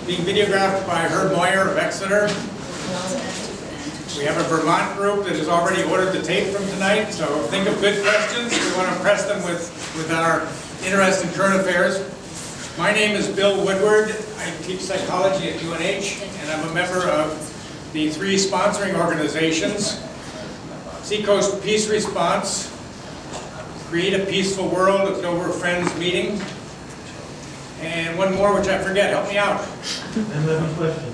being videographed by Herb Moyer of Exeter. We have a Vermont group that has already ordered the tape from tonight, so think of good questions. We want to press them with our interest in current affairs. My name is Bill Woodward. I teach psychology at UNH, and I'm a member of the three sponsoring organizations: Seacoast Peace Response, Create a Peaceful World, a Dover Friends Meeting, and one more which I forget. Help me out. 9/11 questions.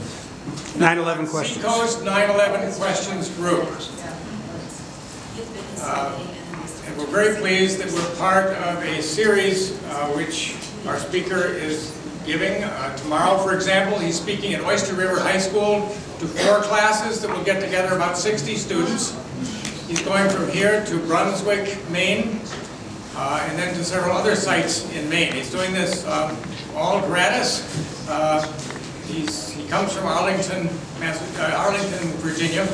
9/11 questions. Seacoast 9/11 Questions Group. And we're very pleased that we're part of a series which our speaker is giving. Tomorrow, for example, he's speaking at Oyster River High School to 4 classes that will get together about 60 students. He's going from here to Brunswick, Maine, and then to several other sites in Maine. He's doing this all gratis. He comes from Arlington, Virginia,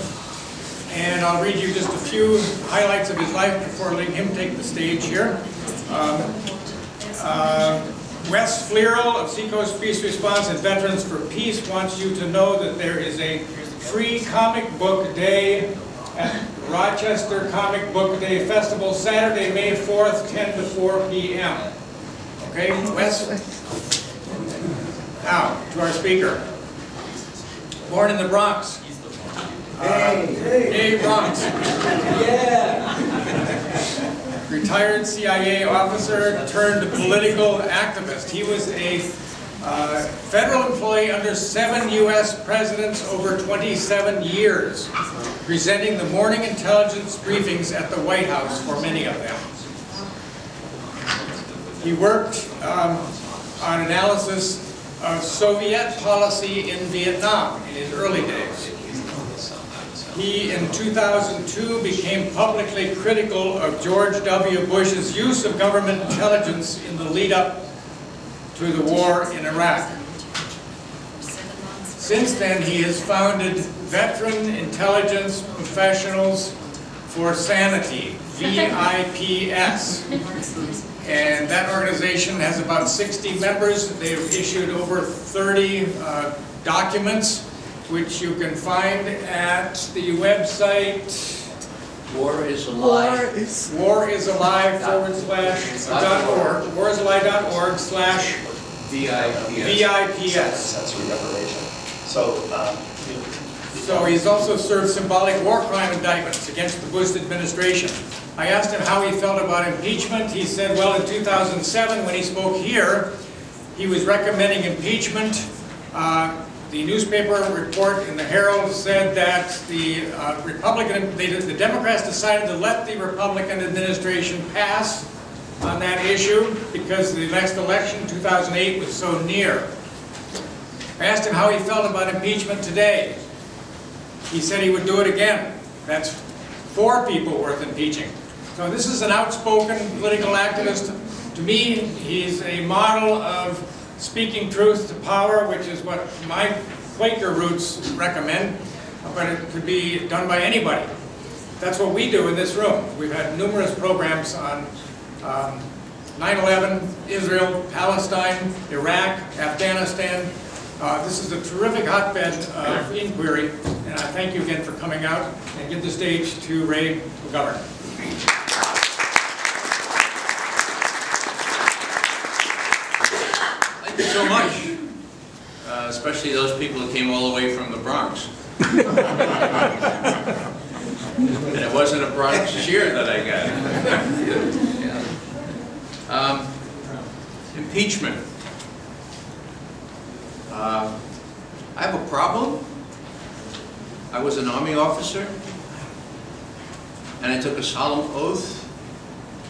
and I'll read you just a few highlights of his life before letting him take the stage here. Wes Fleerl of Seacoast Peace Response and Veterans for Peace wants you to know that there is a free comic book day at Rochester Comic Book Day Festival, Saturday, May 4th, 10 to 4 p.m. Okay, Wes? Now, to our speaker. Born in the Bronx. Hey, Bronx. Yeah. Retired CIA officer turned political activist. He was a federal employee under 7 U.S. presidents over 27 years, presenting the morning intelligence briefings at the White House for many of them. He worked on analysis of Soviet policy in Vietnam in his early days. He, in 2002, became publicly critical of George W. Bush's use of government intelligence in the lead-up to the war in Iraq. Since then, he has founded Veteran Intelligence Professionals for Sanity, VIPS. And that organization has about 60 members. They've issued over 30 documents, which you can find at the website WarIsAlive.org. WarIsAlive/VIPS. That's your reparation. So he's also served symbolic war crime indictments against the Bush administration. I asked him how he felt about impeachment. He said, well, in 2007, when he spoke here, he was recommending impeachment. The newspaper report in the Herald said that the the Democrats decided to let the Republican administration pass on that issue because the next election, 2008, was so near. I asked him how he felt about impeachment today. He said he would do it again. That's 4 people worth impeaching. So this is an outspoken political activist. To me, he's a model of speaking truth to power, which is what my Quaker roots recommend, but it could be done by anybody. That's what we do in this room. We've had numerous programs on 9/11, Israel, Palestine, Iraq, Afghanistan. This is a terrific hotbed of inquiry, and I thank you again for coming out, and give the stage to Ray McGovern. Thank you so much, especially those people who came all the way from the Bronx. And it wasn't a Bronx cheer that I got. Yeah. Impeachment. I have a problem. I was an Army officer, and I took a solemn oath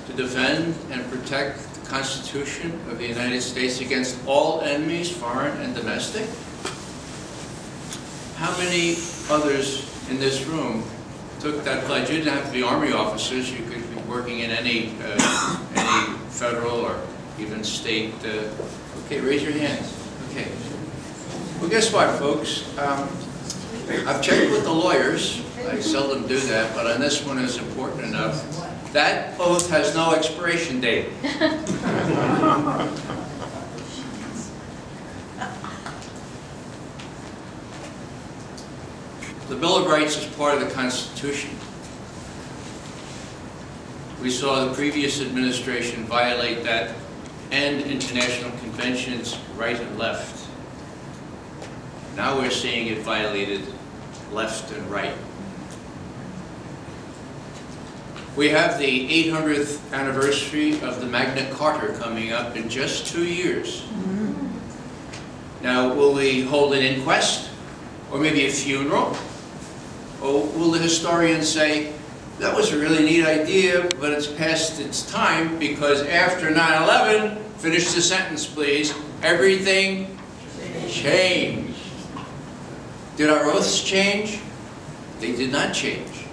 to defend and protect the Constitution of the United States against all enemies, foreign and domestic. How many others in this room took that pledge? You didn't have to be Army officers. You could be working in any federal or even state. Okay, raise your hands. Okay. Well, guess what, folks? I've checked with the lawyers. I seldom do that, but on this one is important enough. That oath has no expiration date. The Bill of Rights is part of the Constitution. We saw the previous administration violate that and international conventions right and left. Now we're seeing it violated left and right. We have the 800th anniversary of the Magna Carta coming up in just 2 years. Now, will we hold an inquest? Or maybe a funeral? Or will the historians say, that was a really neat idea, but it's past its time because after 9/11, finish the sentence please, everything changed. Did our oaths change? They did not change.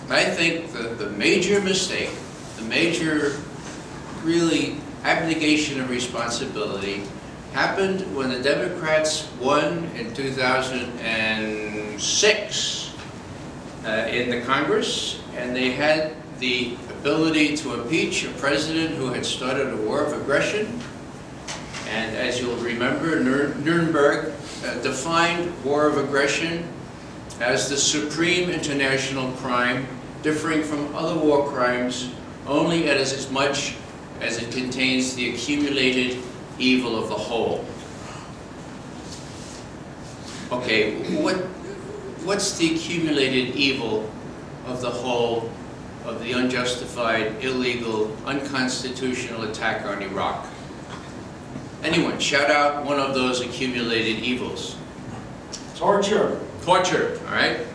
I think the major mistake, the major really abnegation of responsibility happened when the Democrats won in 2006 in the Congress, and they had the ability to impeach a president who had started a war of aggression. And as you'll remember, Nuremberg defined war of aggression as the supreme international crime, differing from other war crimes only as much as it contains the accumulated evil of the whole. Okay, what's the accumulated evil of the whole of the unjustified, illegal, unconstitutional attack on Iraq? Anyone, shout out one of those accumulated evils. Torture. Torture, all right?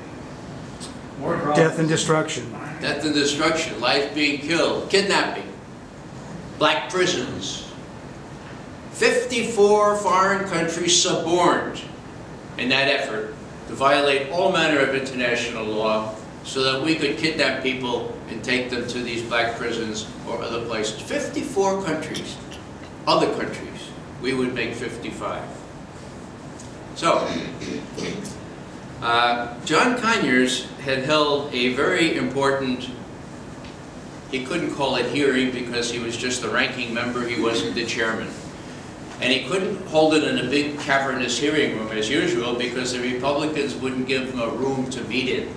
More problems. Death and destruction. Death and destruction, life being killed, kidnapping, black prisons. 54 foreign countries suborned in that effort to violate all manner of international law so that we could kidnap people and take them to these black prisons or other places. 54 countries, other countries. We would make 55. So, John Conyers had held a very important, he couldn't call it hearing because he was just the ranking member, he wasn't the chairman. And he couldn't hold it in a big cavernous hearing room as usual because the Republicans wouldn't give him a room to meet in.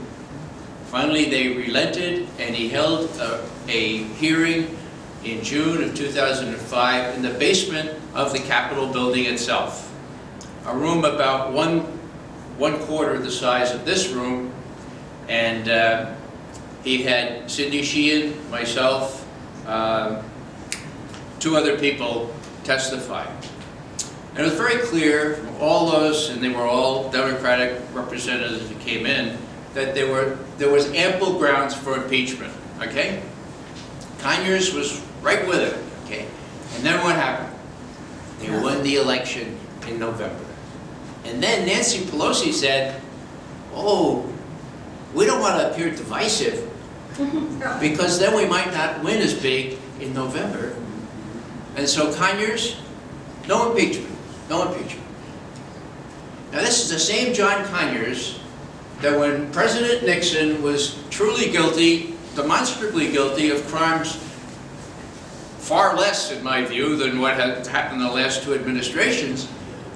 Finally, they relented and he held a hearing in June of 2005 in the basement of the Capitol building itself. A room about one quarter the size of this room, and he had Cindy Sheehan, myself, 2 other people testify. And it was very clear from all those, and they were all Democratic representatives who came in, that there was ample grounds for impeachment, okay? Conyers was right with it, okay? And then what happened? They won the election in November. And then Nancy Pelosi said, oh, we don't want to appear divisive because then we might not win as big in November. And so Conyers, no impeachment, no impeachment. Now this is the same John Conyers that when President Nixon was truly guilty, demonstrably guilty of crimes far less, in my view, than what had happened in the last 2 administrations,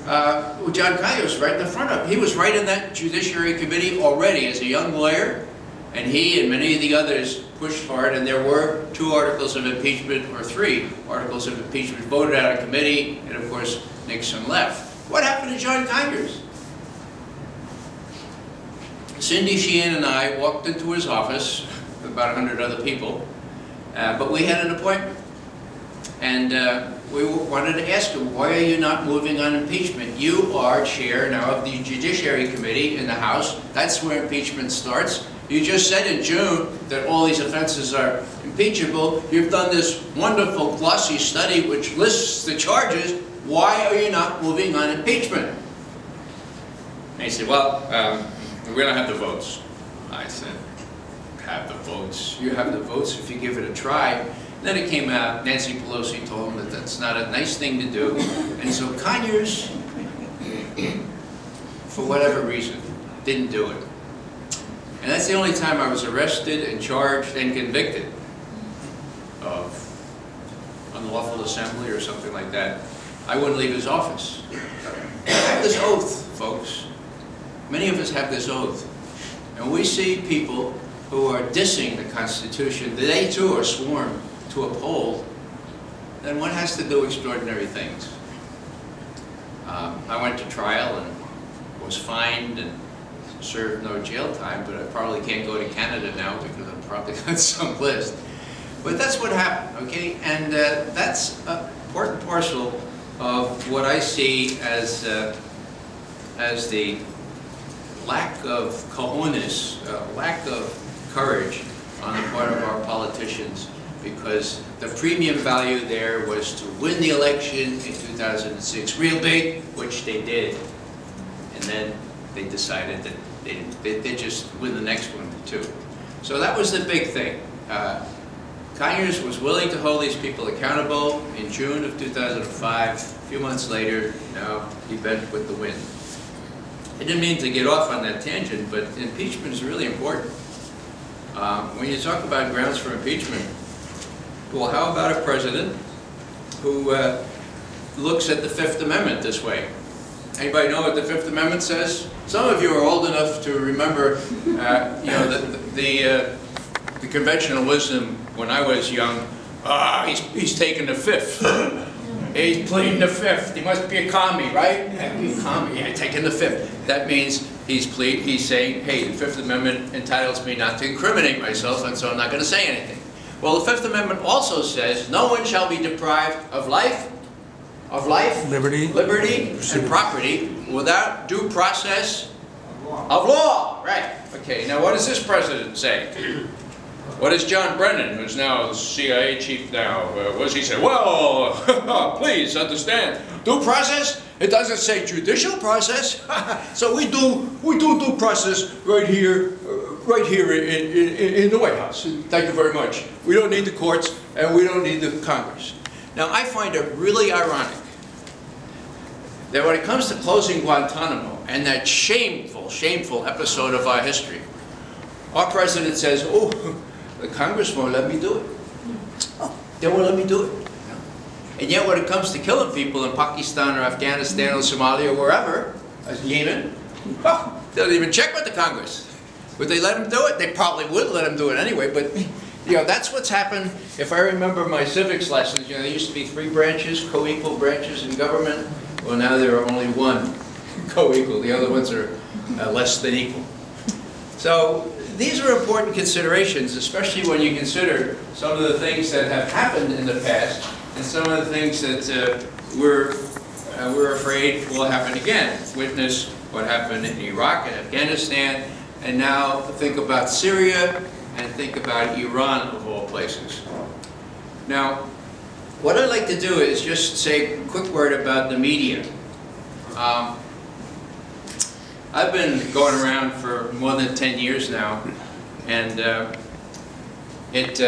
John Conyers was right in the front of it. He was right in that Judiciary Committee already as a young lawyer, and he and many of the others pushed hard, and there were 2 articles of impeachment, or 3 articles of impeachment voted out of committee, and of course Nixon left. What happened to John Conyers? Cindy Sheehan and I walked into his office with about 100 other people, but we had an appointment. And we wanted to ask him, why are you not moving on impeachment? You are chair now of the Judiciary Committee in the House. That's where impeachment starts. You just said in June that all these offenses are impeachable. You've done this wonderful glossy study which lists the charges. Why are you not moving on impeachment? And he said, well, we don't have the votes. I said, have the votes? You have the votes if you give it a try. Then it came out, Nancy Pelosi told him that that's not a nice thing to do. And so Conyers, for whatever reason, didn't do it. And that's the only time I was arrested and charged and convicted of unlawful assembly or something like that. I wouldn't leave his office. I have this oath, folks. many of us have this oath. And we see people who are dissing the Constitution, they too are sworn to uphold, then one has to do extraordinary things. I went to trial and was fined and served no jail time, but I probably can't go to Canada now because I'm probably on some list. But that's what happened, okay? And that's part and parcel of what I see as the lack of cojones, lack of courage on the part of our politicians, because the premium value there was to win the election in 2006 real big, which they did, and then they decided that they just win the next one too. So that was the big thing. Conyers was willing to hold these people accountable in June of 2005. A few months later, now he bent with the wind. I didn't mean to get off on that tangent, but impeachment is really important. When you talk about grounds for impeachment, well, how about a president who looks at the Fifth Amendment this way? Anybody know what the Fifth Amendment says? Some of you are old enough to remember, you know, the conventional wisdom when I was young. He's taking the Fifth. He's pleading the Fifth. He must be a commie, right? Commie, yeah, taking the Fifth. That means he's saying, hey, the Fifth Amendment entitles me not to incriminate myself, and so I'm not going to say anything. Well, the Fifth Amendment also says, no one shall be deprived of life, liberty, and property without due process of law. Right. Okay, now what does this president say? What does John Brennan, who's now the CIA chief now, what does he say? Well, please understand, due process? It doesn't say judicial process. So we do due process right here in the White House. Thank you very much. We don't need the courts and we don't need the Congress. Now, I find it really ironic that when it comes to closing Guantanamo and that shameful, shameful episode of our history, our president says, oh, the Congress won't let me do it. Oh, they won't let me do it. And yet when it comes to killing people in Pakistan or Afghanistan or Somalia or wherever, as Yemen, oh, they don't even check with the Congress. Would they let them do it? They probably would let them do it anyway, but you know, that's what's happened. If I remember my civics lessons, you know, there used to be 3 branches, co-equal branches in government. Well, now there are only 1 co-equal. The other ones are less than equal. So these are important considerations, especially when you consider some of the things that have happened in the past and some of the things that we're afraid will happen again. Witness what happened in Iraq and Afghanistan, and now think about Syria and think about Iran, of all places. Now, what I'd like to do is just say a quick word about the media. I've been going around for more than 10 years now, and it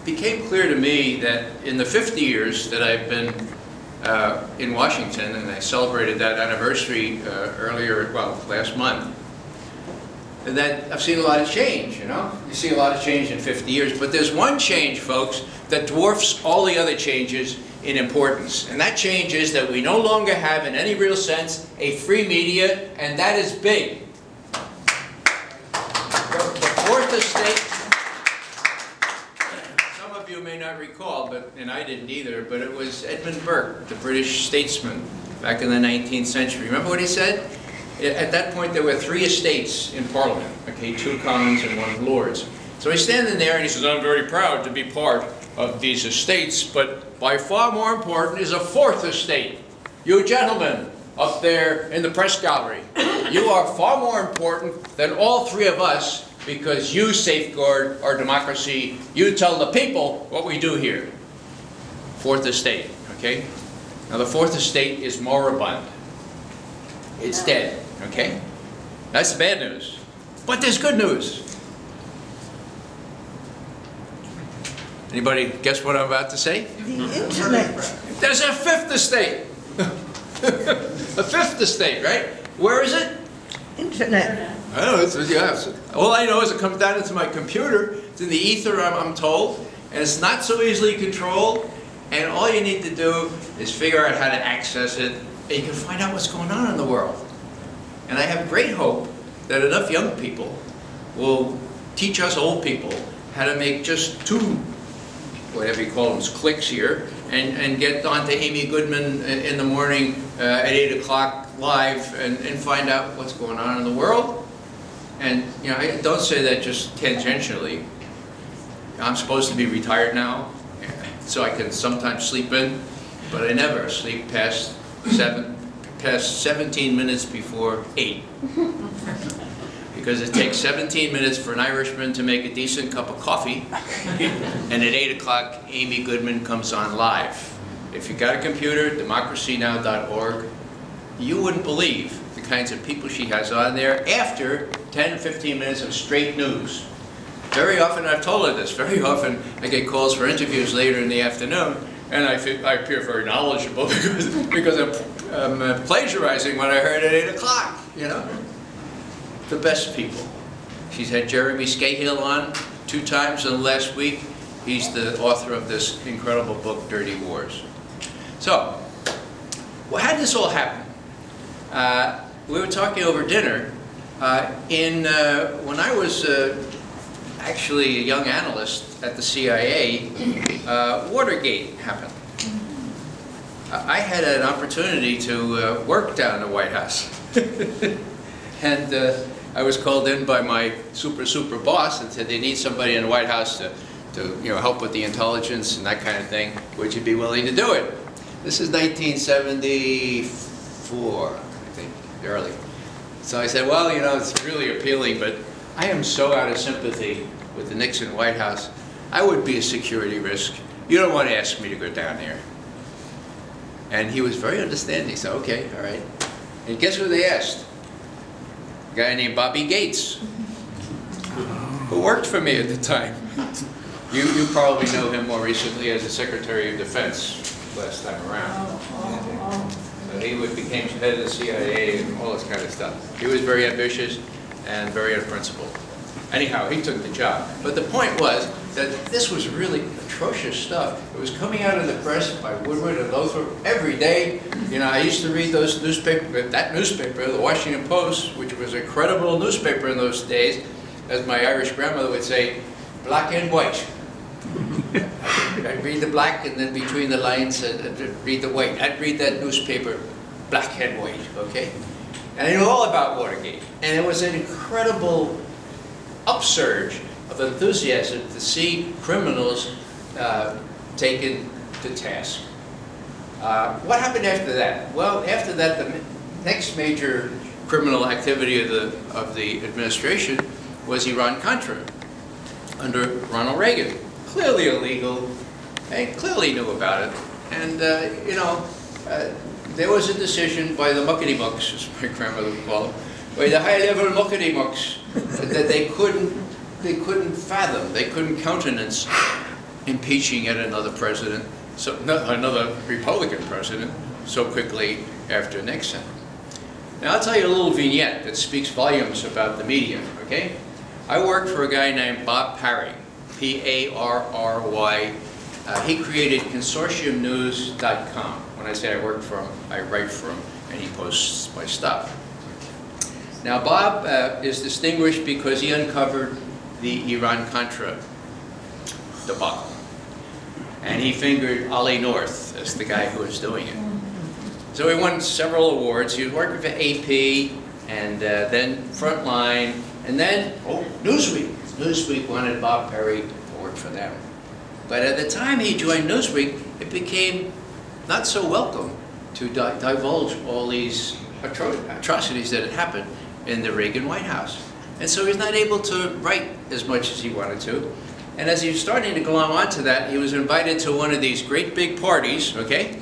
became clear to me that in the 50 years that I've been in Washington, and I celebrated that anniversary earlier, well, last month, that I've seen a lot of change, you know? You see a lot of change in 50 years, but there's one change, folks, that dwarfs all the other changes in importance. And that change is that we no longer have, in any real sense, a free media, and that is big. The Fourth Estate, some of you may not recall, and I didn't either, but it was Edmund Burke, the British statesman, back in the 19th century. Remember what he said? At that point, there were 3 estates in Parliament, okay, 2 Commons and 1 Lords. So he's standing there and he says, I'm very proud to be part of these estates, but by far more important is a 4th estate. You gentlemen up there in the press gallery, you are far more important than all 3 of us because you safeguard our democracy. You tell the people what we do here. 4th estate, okay? Now the 4th estate is moribund. It's dead, okay? That's the bad news. But there's good news. Anybody guess what I'm about to say? The internet. There's a 5th estate. A 5th estate, right? Where is it? Internet. I don't know. Yeah. All I know is it comes down into my computer. It's in the ether, I'm told. And it's not so easily controlled. And all you need to do is figure out how to access it. And you can find out what's going on in the world. And I have great hope that enough young people will teach us old people how to make just 2, whatever you call them, clicks here, and get onto Amy Goodman in the morning at 8 o'clock live and find out what's going on in the world. And you know, I don't say that just tangentially. I'm supposed to be retired now, so I can sometimes sleep in, but I never sleep past 17 minutes before 8. Because it takes 17 minutes for an Irishman to make a decent cup of coffee, and at 8 o'clock, Amy Goodman comes on live. If you got a computer, democracynow.org, you wouldn't believe the kinds of people she has on there after 10 or 15 minutes of straight news. Very often, I've told her this, very often I get calls for interviews later in the afternoon, and I appear very knowledgeable because I'm plagiarizing what I heard at 8 o'clock, you know? The best people. She's had Jeremy Scahill on 2 times in the last week. He's the author of this incredible book, Dirty Wars. So, well, how did this all happen? We were talking over dinner. When I was actually a young analyst at the CIA, Watergate happened. I had an opportunity to work down in the White House. And I was called in by my super boss and said they need somebody in the White House to help with the intelligence and that kind of thing. Would you be willing to do it? This is 1974, I think, early. So I said, well, you know, it's really appealing, but I am so out of sympathy with the Nixon White House. I would be a security risk. You don't want to ask me to go down there. And he was very understanding. So, okay, all right. And guess who they asked? A guy named Bobby Gates, who worked for me at the time. You probably know him more recently as the Secretary of Defense last time around. So he became head of the CIA and all this kind of stuff. He was very ambitious and very unprincipled. Anyhow, he took the job. But the point was that this was really atrocious stuff. It was coming out of the press by Woodward and Lothrop every day. You know, I used to read those newspapers, that newspaper, the Washington Post, which was a credible newspaper in those days, as my Irish grandmother would say, black and white. I'd read the black, and then between the lines, I'd read the white. I'd read that newspaper, black and white, okay? And I knew all about Watergate. And it was an incredible upsurge of enthusiasm to see criminals taken to task. What happened after that? Well, after that, the next major criminal activity of the administration was Iran-Contra under Ronald Reagan. Clearly illegal, and clearly knew about it. And, there was a decision by the muckety-mucks, as my grandmother would call them, by the high-level muckety-mucks, that they couldn't fathom, they couldn't countenance impeaching yet another president, another Republican president, so quickly after Nixon. Now, I'll tell you a little vignette that speaks volumes about the media, okay? I worked for a guy named Bob Parry, P-A-R-R-Y. He created consortiumnews.com. When I say I work for him, I write for him, and he posts my stuff. Now, Bob is distinguished because he uncovered the Iran-Contra debacle. And he fingered Ollie North as the guy who was doing it. So he won several awards. He was working for AP, and then Frontline, and then Newsweek. Newsweek wanted Bob Parry to work for them. But at the time he joined Newsweek, it became not so welcome to divulge all these atrocities that had happened in the Reagan White House. And so he's not able to write as much as he wanted to. And as he was starting to glom onto that, he was invited to one of these great big parties, okay,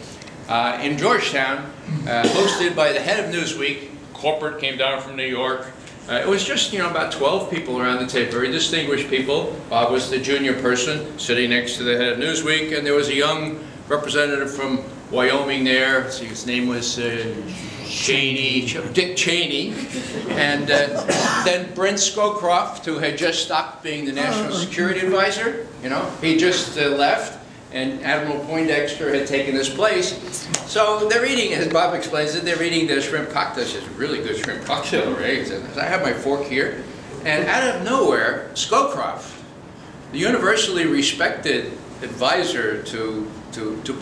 in Georgetown, hosted by the head of Newsweek. Corporate came down from New York. It was just, about 12 people around the table, very distinguished people. Bob was the junior person sitting next to the head of Newsweek, and there was a young representative from Wyoming there. His name was Dick Cheney. And then Brent Scowcroft, who had just stopped being the National Security Advisor. He just left. and Admiral Poindexter had taken his place. So they're eating, as Bob explains it, they're eating their shrimp cocktail. It's a really good shrimp cocktail, right? So I have my fork here. And out of nowhere, Scowcroft, the universally respected advisor to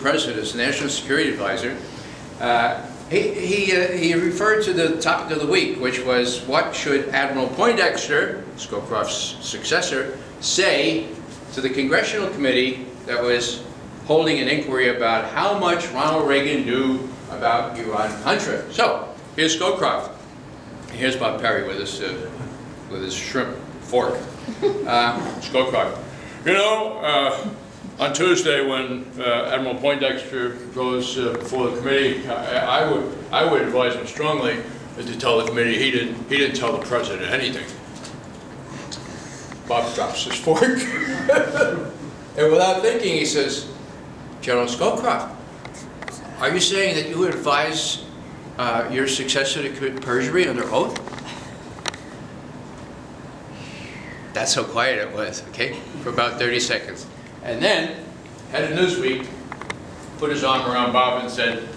presidents, national security advisor, he referred to the topic of the week, which was what should Admiral Poindexter, Scowcroft's successor, say to the congressional committee that was holding an inquiry about how much Ronald Reagan knew about Iran-Contra. So, here's Scowcroft. Here's Bob Perry with his shrimp fork. Scowcroft. You know, on Tuesday when Admiral Poindexter goes before the committee, I would advise him strongly to tell the committee he didn't tell the president anything. Bob drops his fork. And without thinking, he says, General Scowcroft, are you saying that you would advise your successor to commit perjury under oath? That's how quiet it was, okay? For about 30 seconds. And then, head of Newsweek put his arm around Bob and said,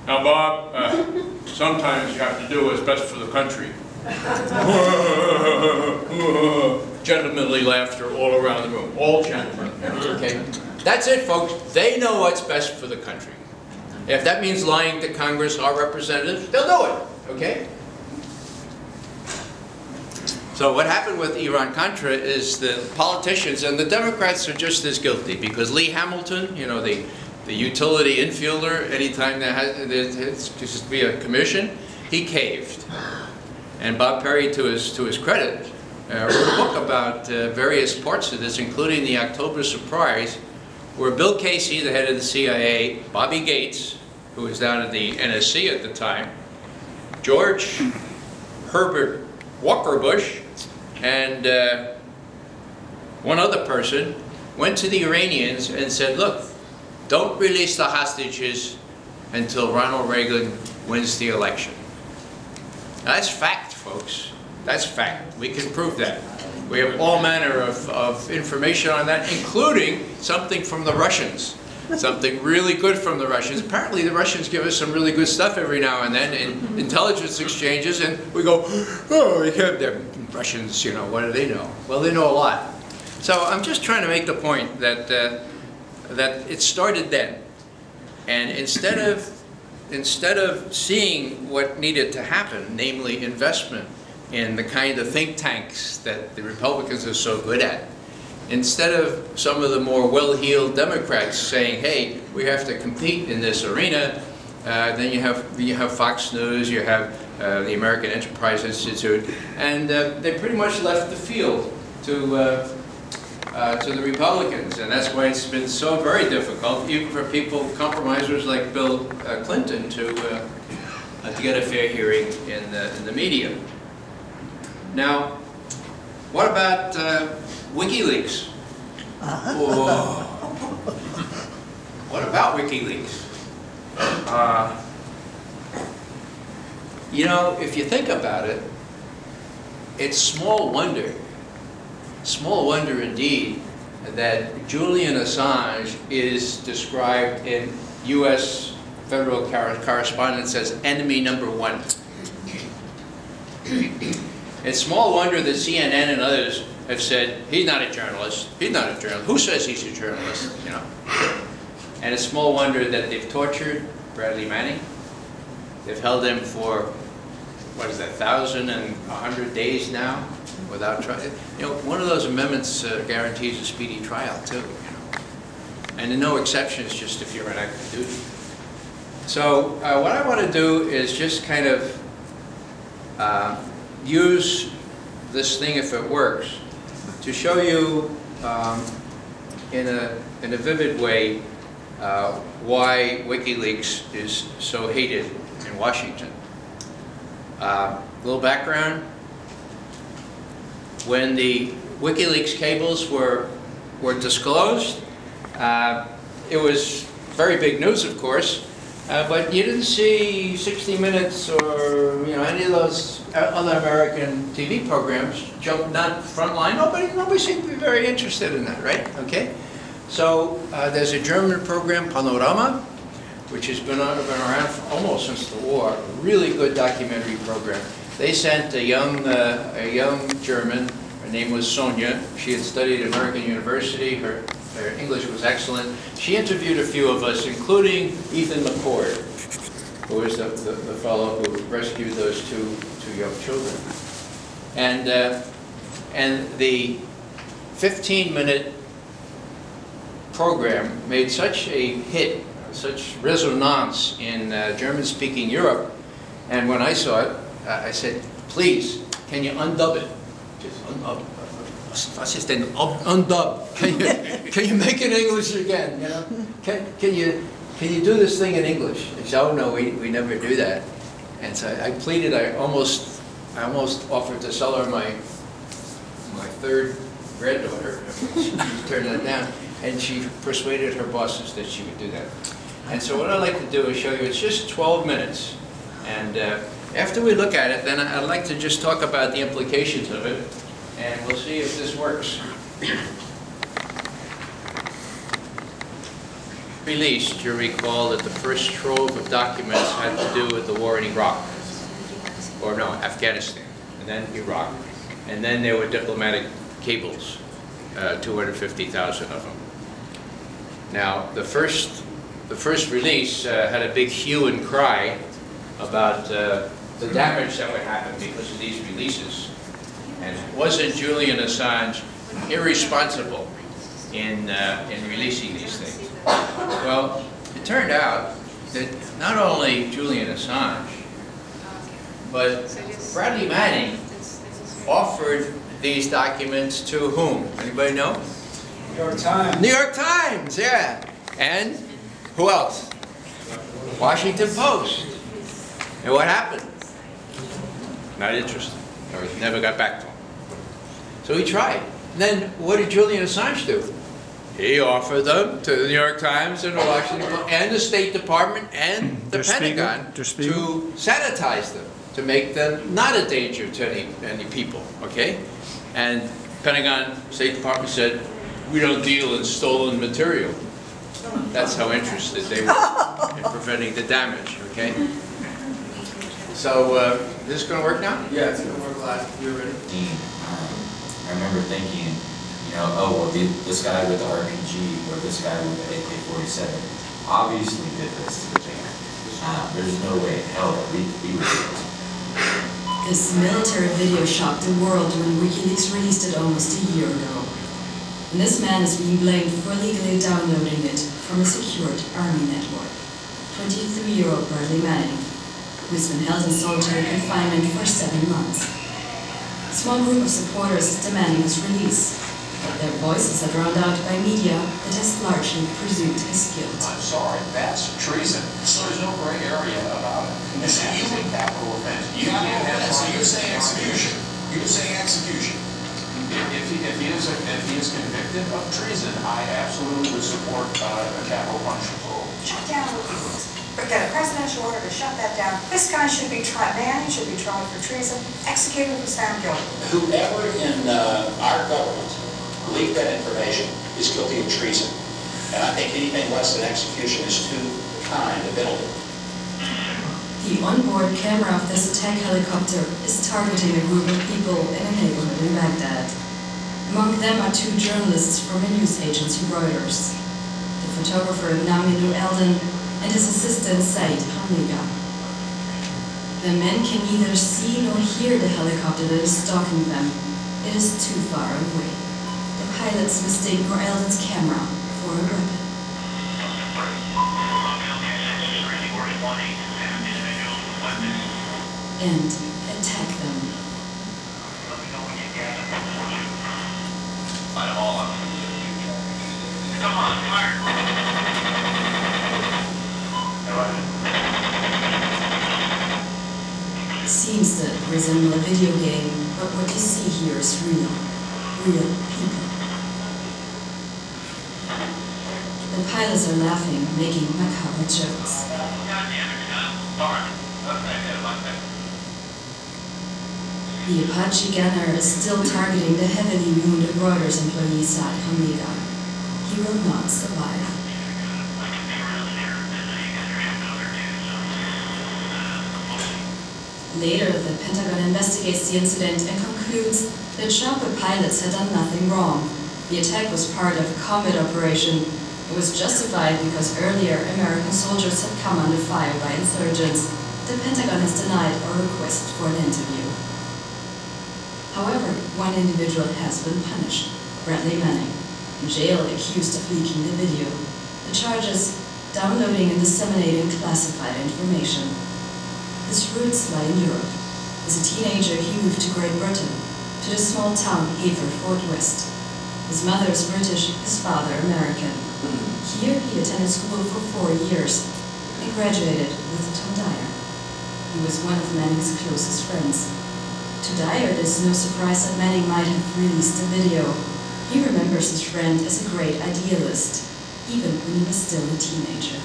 now Bob, sometimes you have to do what's best for the country. Gentlemanly laughter all around the room, all gentlemen, okay? That's it, folks. They know what's best for the country. If that means lying to Congress, our representatives, they'll do it, okay? So what happened with Iran-Contra is the politicians, and the Democrats are just as guilty, because Lee Hamilton, you know, the utility infielder, anytime there's to be a commission, he caved. And Bob Perry, to his credit, wrote a book about various parts of this, including the October surprise, where Bill Casey, the head of the CIA, Bobby Gates, who was down at the NSC at the time, George Herbert Walker Bush, and one other person went to the Iranians and said, look, don't release the hostages until Ronald Reagan wins the election. Now, that's fact, folks. That's fact. We can prove that. We have all manner of information on that, including something from the Russians. Something really good from the Russians. Apparently the Russians give us some really good stuff every now and then in intelligence exchanges, and we go, oh, we have them Russians, you know, what do they know? Well, they know a lot. So I'm just trying to make the point that that it started then. And instead of seeing what needed to happen, namely investment in the kind of think tanks that the Republicans are so good at, instead of some of the more well-heeled Democrats saying, hey, we have to compete in this arena, then you have Fox News, you have the American Enterprise Institute, and they pretty much left the field to the Republicans, and that's why it's been so very difficult, even for people, compromisers like Bill Clinton, to get a fair hearing in the media. Now, what about WikiLeaks? Whoa. What about WikiLeaks? You know, if you think about it, it's small wonder indeed, that Julian Assange is described in U.S. federal correspondence as enemy number one. It's small wonder that CNN and others have said, he's not a journalist, he's not a journalist. Who says he's a journalist, you know? And it's small wonder that they've tortured Bradley Manning. They've held him for, what is that, 1,100 days now without trial. You know, one of those amendments guarantees a speedy trial too, you know. And no exceptions, just if you're on active duty. So what I want to do is just kind of use this thing, if it works, to show you in a vivid way why WikiLeaks is so hated in Washington. A little background. When the WikiLeaks cables were disclosed, it was very big news, of course, but you didn't see 60 Minutes or any of those other American TV programs jump that front line. Nobody seemed to be very interested in that, right? Okay. So there's a German program, Panorama, which has been around for almost since the war. A really good documentary program. They sent a young German. Her name was Sonia. She had studied at American University. Her English was excellent. She interviewed a few of us, including Ethan McCord, who was the fellow who rescued those two young children. And the 15-minute program made such a hit, such resonance in German-speaking Europe. And when I saw it, I said, please, can you undub it? Just undub. Was ist denn undub? Can you make it English again? You know? Can you do this thing in English? She said, oh no, we never do that. And so I pleaded. I almost offered to sell her my third granddaughter. She turned that down, and she persuaded her bosses that she would do that. And so what I'd like to do is show you. It's just 12 minutes, and after we look at it, then I'd like to just talk about the implications of it, and we'll see if this works. Released, you recall that the first trove of documents had to do with the war in Iraq, or no, Afghanistan, and then Iraq, and then there were diplomatic cables, 250,000 of them. Now, the first release had a big hue and cry about the damage that would happen because of these releases, and wasn't Julian Assange irresponsible in releasing these things? Well, it turned out that not only Julian Assange, but Bradley Manning offered these documents to whom? Anybody know? New York Times. New York Times, yeah. And who else? Washington Post. And what happened? Not interested, or never got back to him. So he tried. And then what did Julian Assange do? He offered them to the New York Times and the Washington Post and the State Department and the Pentagon to sanitize them, to make them not a danger to any people, okay? And Pentagon, State Department said, we don't deal in stolen material. That's how interested they were in preventing the damage, okay? So, is this going to work now? Yeah, it's going to work live. You ready? I remember thinking, you know, oh, well, this guy with the RPG or this guy with the AK-47 obviously did this to the camera. There's no way in hell that we would do this. This military video shocked the world when Wikileaks released it almost a year ago. And this man is being blamed for illegally downloading it from a secured army network. 23-year-old Bradley Manning, who's been held in solitary confinement for 7 months. A small group of supporters is demanding his release, but their voices are drowned out by media that has largely presumed his guilt. I'm sorry, that's treason. So there's no gray area about it. It's a human capital offense. So you're saying execution. You're saying execution. If he is convicted of treason, I absolutely would support a capital punishment. Shut down Wikileaks. Get a presidential order to shut that down. This guy should be tried. Manning should be tried for treason. Executed for found guilty. Whoever in our government leaked that information is guilty of treason. And I think anything less than execution is too kind a penalty. The onboard camera of this attack helicopter is targeting a group of people in a neighborhood in Baghdad. Among them are 2 journalists from a news agency, Reuters. The photographer Nami Nur Eldon and his assistant Said Hamiga. The men can neither see nor hear the helicopter that is stalking them. It is too far away. The pilots mistake Nur Eldon's camera for a weapon. And attack them. Come on, fire! Seems to resemble a video game, but what you see here is real people. The pilots are laughing, making macabre jokes. The Apache gunner is still targeting the heavily wounded Reuters employee Saad Hamiga. He he will not survive. Later, the Pentagon investigates the incident and concludes that chopper pilots had done nothing wrong. The attack was part of a combat operation. It was justified because earlier American soldiers had come under fire by insurgents. The Pentagon has denied our request for an interview. However, one individual has been punished, Bradley Manning, in jail accused of leaking the video. The charges: downloading and disseminating classified information. His roots lie in Europe. As a teenager, he moved to Great Britain, to the small town Haverford West. His mother is British, his father American. Here, he attended school for 4 years and graduated with Tom Dyer. He was one of Manning's closest friends. To Dyer, it is no surprise that Manning might have released the video. He remembers his friend as a great idealist, even when he was still a teenager.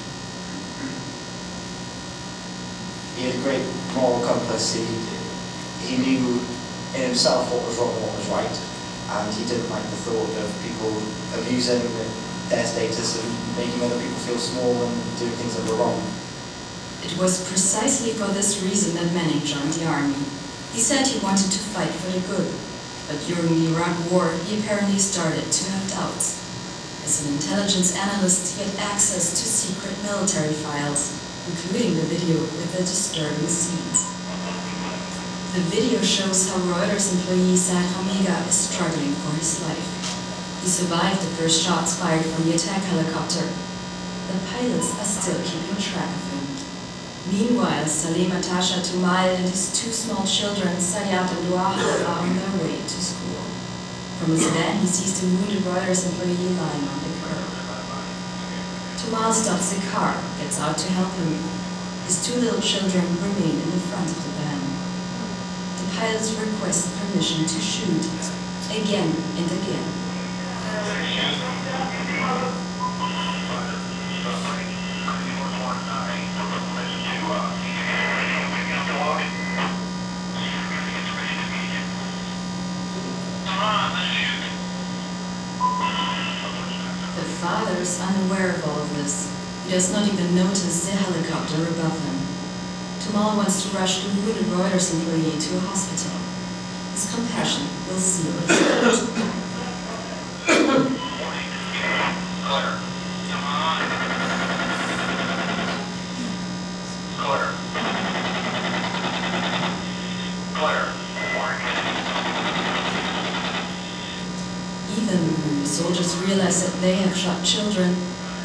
He had a great moral compass. He knew in himself what was wrong and what was right, and he didn't like the thought of people abusing their status and making other people feel small and doing things that were wrong. It was precisely for this reason that Manning joined the army. He said he wanted to fight for the good, but during the Iraq War, he apparently started to have doubts. As an intelligence analyst, he had access to secret military files, including the video with the disturbing scenes. The video shows how Reuters employee Saad Hamega is struggling for his life. He survived the first shots fired from the attack helicopter. The pilots are still keeping track of him. Meanwhile, Saleh Matasha Tumal and his 2 small children, Sayat and Duaha, are on their way to school. From his van, he sees the wounded Reuters employee lying on the curb. Tumal stops the car, gets out to help him. His 2 little children remain in the front of the van. The pilots request permission to shoot again and again. The father is unaware of all of this. He does not even notice the helicopter above him. Tumal wants to rush the wounded Reuters employee to a hospital. His compassion will seal his fate. Even when the soldiers realize that they have shot children,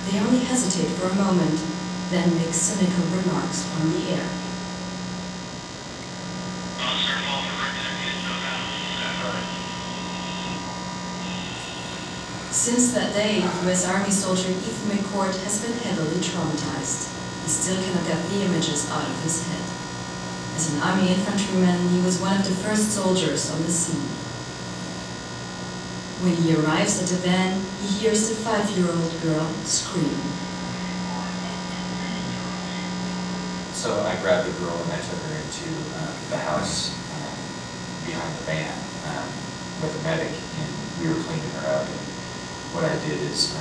they only hesitate for a moment, then make cynical remarks from the air. Since that day, U.S. Army soldier Ethan McCord has been heavily traumatized. He still cannot get the images out of his head. As an Army infantryman, he was one of the first soldiers on the scene. When he arrives at the van, he hears the 5-year-old girl scream. So I grabbed the girl and I took her into the house behind the van with a medic, and we were cleaning her up. And what I did is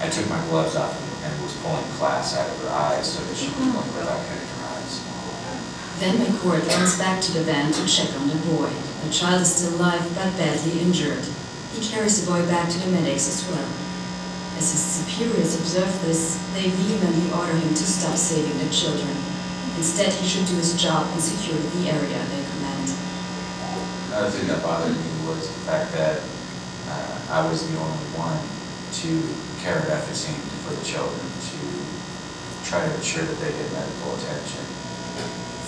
I took my gloves off and was pulling glass out of her eyes so that she could look without cutting her eyes. Then McCord runs back to the van to check on the boy. The child is still alive but badly injured. He carries the boy back to the medics as well. As his superiors observe this, they vehemently order him to stop saving the children. Instead, he should do his job and secure the area they command. Another thing that bothered me was the fact that I was the only one to carry efficacy for the children, to try to ensure that they get medical attention.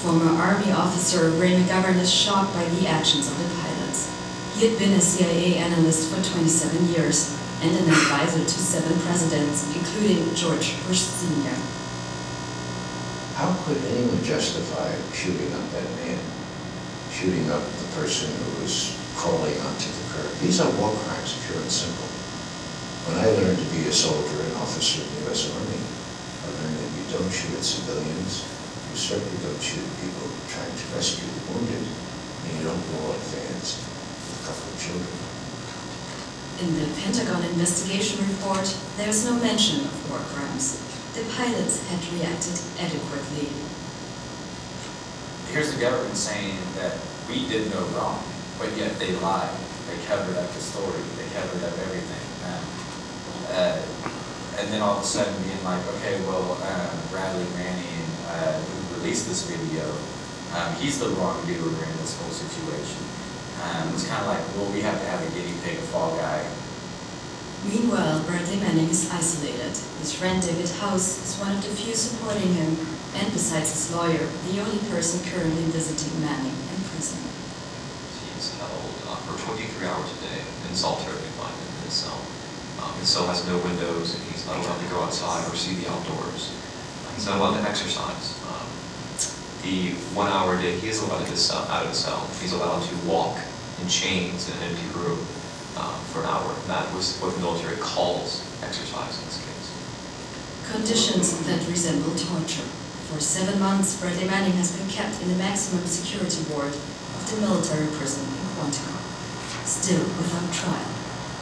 Former Army officer Ray McGovern is shocked by the actions of the pilots. He had been a CIA analyst for 27 years and an advisor to 7 presidents, including George Bush Sr. How could anyone justify shooting up that man? Shooting up the person who was crawling onto the curb? These are war crimes, pure and simple. When I learned to be a soldier, an officer in the U.S. Army, I learned that you don't shoot at civilians. You certainly don't shoot at people trying to rescue the wounded, and you don't blow up fans with a couple of children. In In the Pentagon investigation report, there is no mention of war crimes. The pilots had reacted adequately. Here's the government saying that we did no wrong, but yet they lied. They covered up the story. They covered up everything. And then all of a sudden being like, okay, well, Bradley Manning, who released this video, he's the wrongdoer in this whole situation. It's kind of like, well, we have to have a guinea pig, a fall guy. Meanwhile, Bradley Manning is isolated. His friend David House is one of the few supporting him, and besides his lawyer, the only person currently visiting Manning in prison. He's held for 23 hours a day in solitary confinement in his cell. His cell has no windows, and he's not allowed to go outside or see the outdoors. He's not allowed to exercise. The 1 hour a day he is allowed to get out of the cell. He's allowed to walk in chains in an empty room for an hour. And that was what the military calls exercise in this case. Conditions that resemble torture. For 7 months, Bradley Manning has been kept in the maximum security ward of the military prison in Contra, still without trial.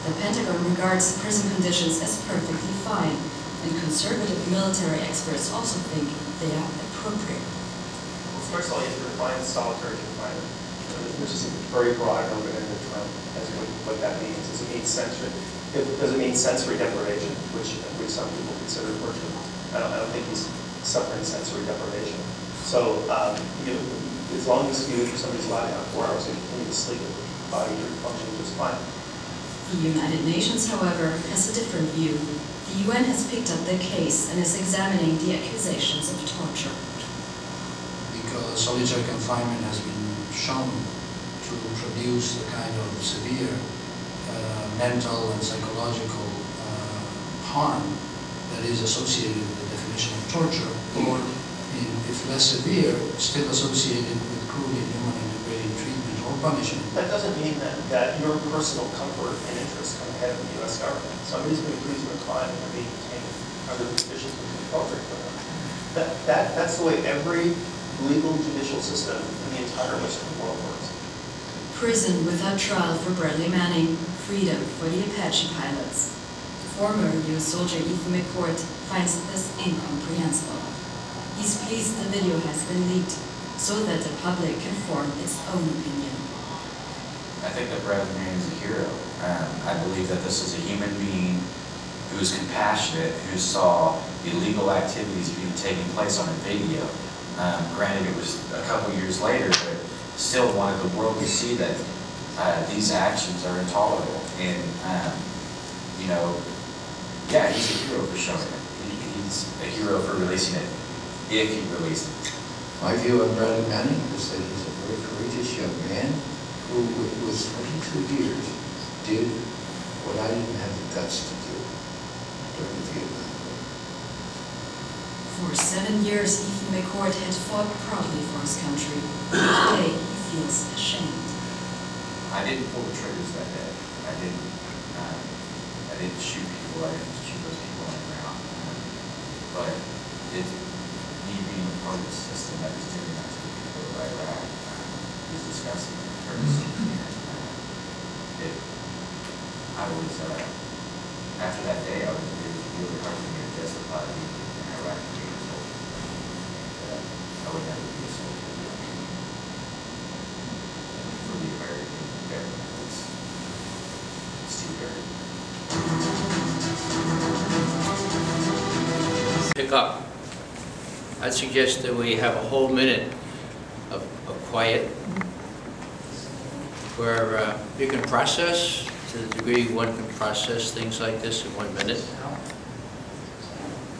The Pentagon regards prison conditions as perfectly fine, and conservative military experts also think they are appropriate. First of all, you have to define solitary confinement, which is a very broad and open-ended term as to what that means. Does it mean sensory deprivation, which some people consider torture? I don't think he's suffering sensory deprivation. So, as long as somebody's allowed to have 4 hours and continue to sleep, the body will function just fine. The United Nations, however, has a different view. The UN has picked up the case and is examining the accusations of torture. Because solitary confinement has been shown to produce the kind of severe mental and psychological harm that is associated with the definition of torture, or if less severe, still associated with cruel, inhuman, and degrading treatment or punishment. That doesn't mean that your personal comfort and interest come ahead of the U.S. government. Somebody's being accused of a crime and they're being detained under the conditions which are appropriate for them. That's the way every legal judicial system in the entire Western world works. Prison without trial for Bradley Manning, freedom for the Apache pilots. Former U.S. soldier Ethan McCourt finds this incomprehensible. He's pleased the video has been leaked so that the public can form its own opinion. I think that Bradley Manning is a hero. I believe that this is a human being who is compassionate, who saw illegal activities being taking place on a video. Granted, it was a couple years later, but still wanted the world to see that these actions are intolerable. And, yeah, he's a hero for showing it. He's a hero for releasing it, if he released it. My view of Bradley Manning is that he's a very courageous young man who, with 22 years, did what I didn't have the guts to do during the Vietnam War. For 7 years, Ethan McCourt had fought proudly for his country. Today, he feels ashamed. I didn't pull the triggers that day. I didn't shoot people. I didn't shoot those people on the ground. But me being a part of the system that was doing that to the people of Iraq is disgusting. It hurts. I was, after that day, it was really hard for me to justify being in Iraq and being a soldier. I would never be a soldier. For the American government, it's too dirty. Pick up. I'd suggest that we have a whole minute of quiet where you can process to the degree one can process things like this in 1 minute.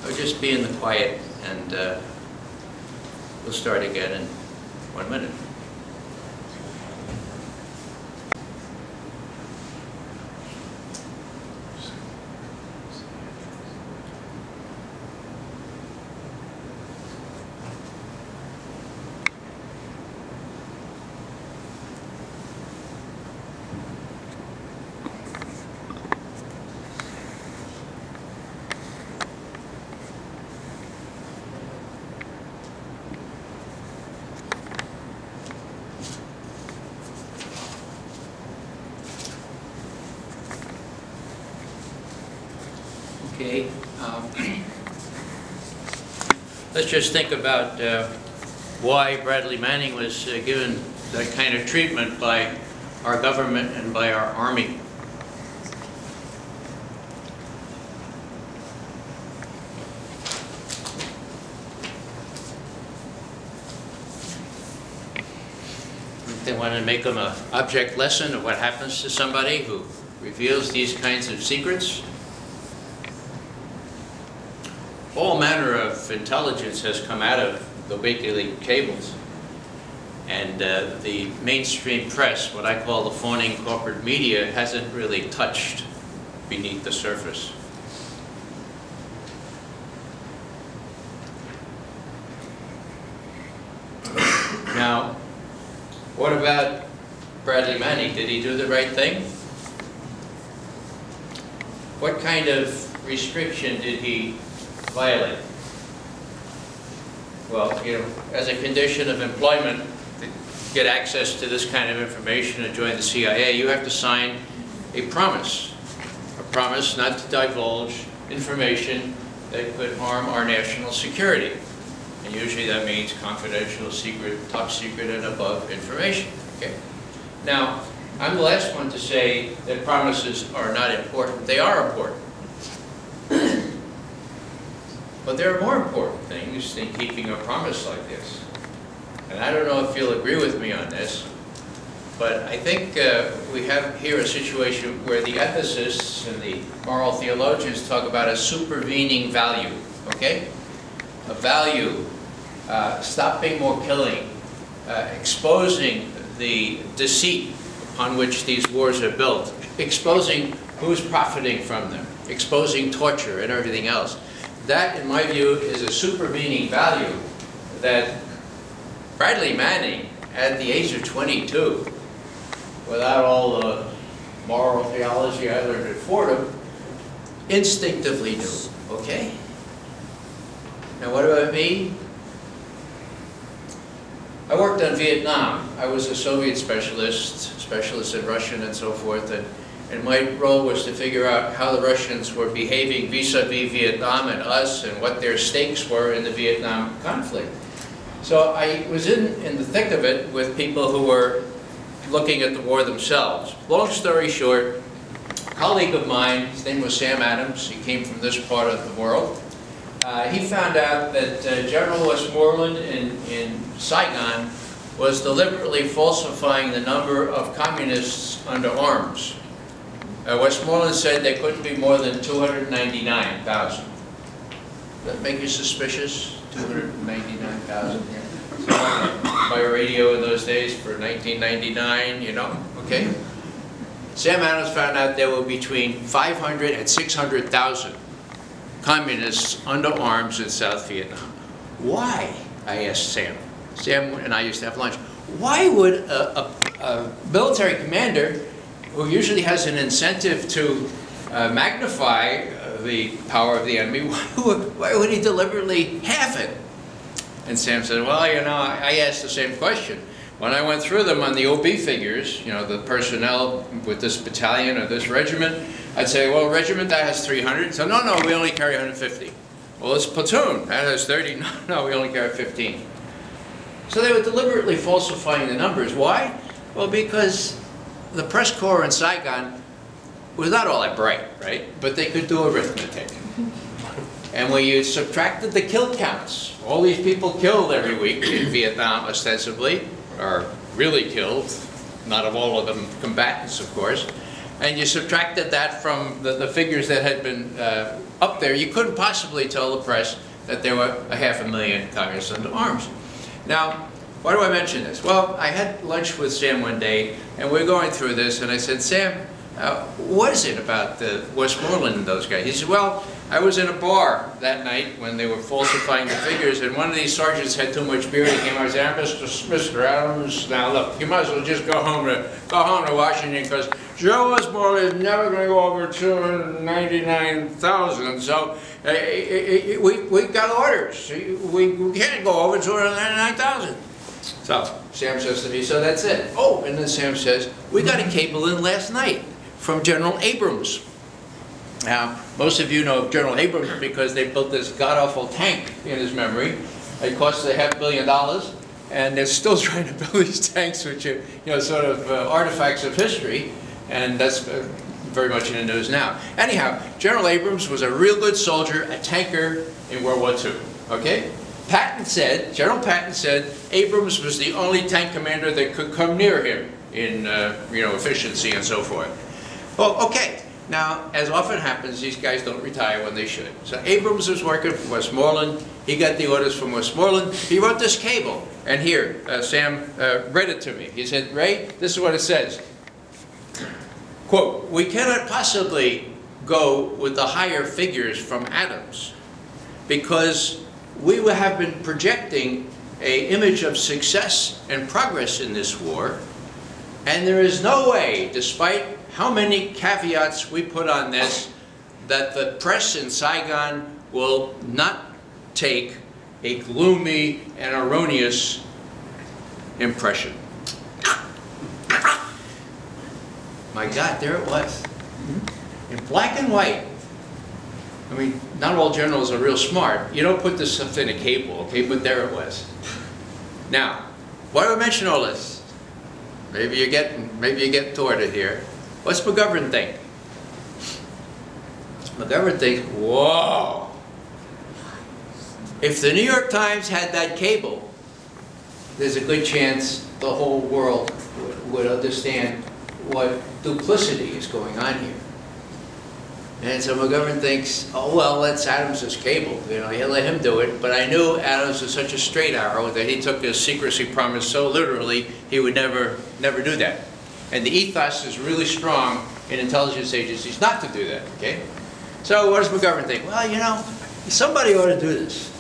Or just be in the quiet, and we'll start again in 1 minute. Okay. Let's just think about why Bradley Manning was given that kind of treatment by our government and by our Army. They want to make them an object lesson of what happens to somebody who reveals these kinds of secrets. All manner of intelligence has come out of the Wikileaks cables. And the mainstream press, what I call the fawning corporate media, hasn't really touched beneath the surface. Now, what about Bradley Manning? Did he do the right thing? What kind of restriction did he violate? Well, you know, as a condition of employment, to get access to this kind of information and join the CIA, you have to sign a promise not to divulge information that could harm our national security. And usually that means confidential, secret, top secret, and above information. Okay. Now, I'm the last one to say that promises are not important. They are important. But there are more important things than keeping a promise like this. And I don't know if you'll agree with me on this, but I think we have here a situation where the ethicists and the moral theologians talk about a supervening value, okay? A value, stopping more killing, exposing the deceit upon which these wars are built, exposing who's profiting from them, exposing torture and everything else. That, in my view, is a supervening value that Bradley Manning, at the age of 22, without all the moral theology I learned at Fordham, instinctively knew, okay? Now what about me? I worked on Vietnam. I was a Soviet specialist in Russian and so forth, and my role was to figure out how the Russians were behaving vis-a-vis Vietnam and us and what their stakes were in the Vietnam conflict. So I was in the thick of it with people who were looking at the war themselves. Long story short, a colleague of mine, his name was Sam Adams, he came from this part of the world. He found out that General Westmoreland in Saigon was deliberately falsifying the number of communists under arms. Westmoreland said there couldn't be more than 299,000. Does that make you suspicious? 299,000? By radio in those days for 1999, you know, okay? Sam Adams found out there were between 500 and 600,000 communists under arms in South Vietnam. Why? I asked Sam. Sam and I used to have lunch. Why would a military commander who usually has an incentive to magnify the power of the enemy, why would he deliberately halve it? And Sam said, well, you know, I asked the same question. When I went through them on the OB figures, you know, the personnel with this battalion or this regiment, I'd say, well, regiment, that has 300. So, no, we only carry 150. Well, this platoon, that has 30. No, we only carry 15. So they were deliberately falsifying the numbers. Why? Well, because the press corps in Saigon was not all that bright, right? But they could do arithmetic. And when you subtracted the kill counts, all these people killed every week in Vietnam, ostensibly, or really killed, not of all of them combatants, of course, and you subtracted that from the figures that had been up there, you couldn't possibly tell the press that there were 500,000 communists under arms. Now, why do I mention this? Well, I had lunch with Sam one day, and we were going through this, and I said, Sam, what is it about the Westmoreland and those guys? He said, well, I was in a bar that night when they were falsifying the figures, and one of these sergeants had too much beer. He came out and said, Mr. Adams, now look, you might as well just go home to Washington, because Joe Westmoreland is never going to go over 299,000. So we got orders. We can't go over 299,000. So Sam says to me, so that's it. Oh, and then Sam says, we got a cable in last night from General Abrams. Now, most of you know General Abrams because they built this god-awful tank in his memory. It cost $500 million, and they're still trying to build these tanks, which are, sort of artifacts of history, and that's very much in the news now. Anyhow, General Abrams was a real good soldier, a tanker in World War II, okay? General Patton said Abrams was the only tank commander that could come near him in, efficiency and so forth. Well, okay. Now, as often happens, these guys don't retire when they should. So Abrams was working for Westmoreland. He got the orders from Westmoreland. He wrote this cable. And here, Sam read it to me. He said, Ray, this is what it says. Quote, "We cannot possibly go with the higher figures from Adams because we will have been projecting an image of success and progress in this war, and there is no way, despite how many caveats we put on this, that the press in Saigon will not take a gloomy and erroneous impression." My God, there it was. In black and white. I mean, not all generals are real smart. You don't put this stuff in a cable, okay? But there it was. Now, why do I mention all this? Maybe you're getting toward it here. What's McGovern think? McGovern thinks, whoa. If the New York Times had that cable, there's a good chance the whole world would understand what duplicity is going on here. And so McGovern thinks, oh, well, that's Adams's cable. He'll let him do it. But I knew Adams was such a straight arrow that he took his secrecy promise so literally, he would never do that. And the ethos is really strong in intelligence agencies not to do that, okay? So what does McGovern think? Well, somebody ought to do this.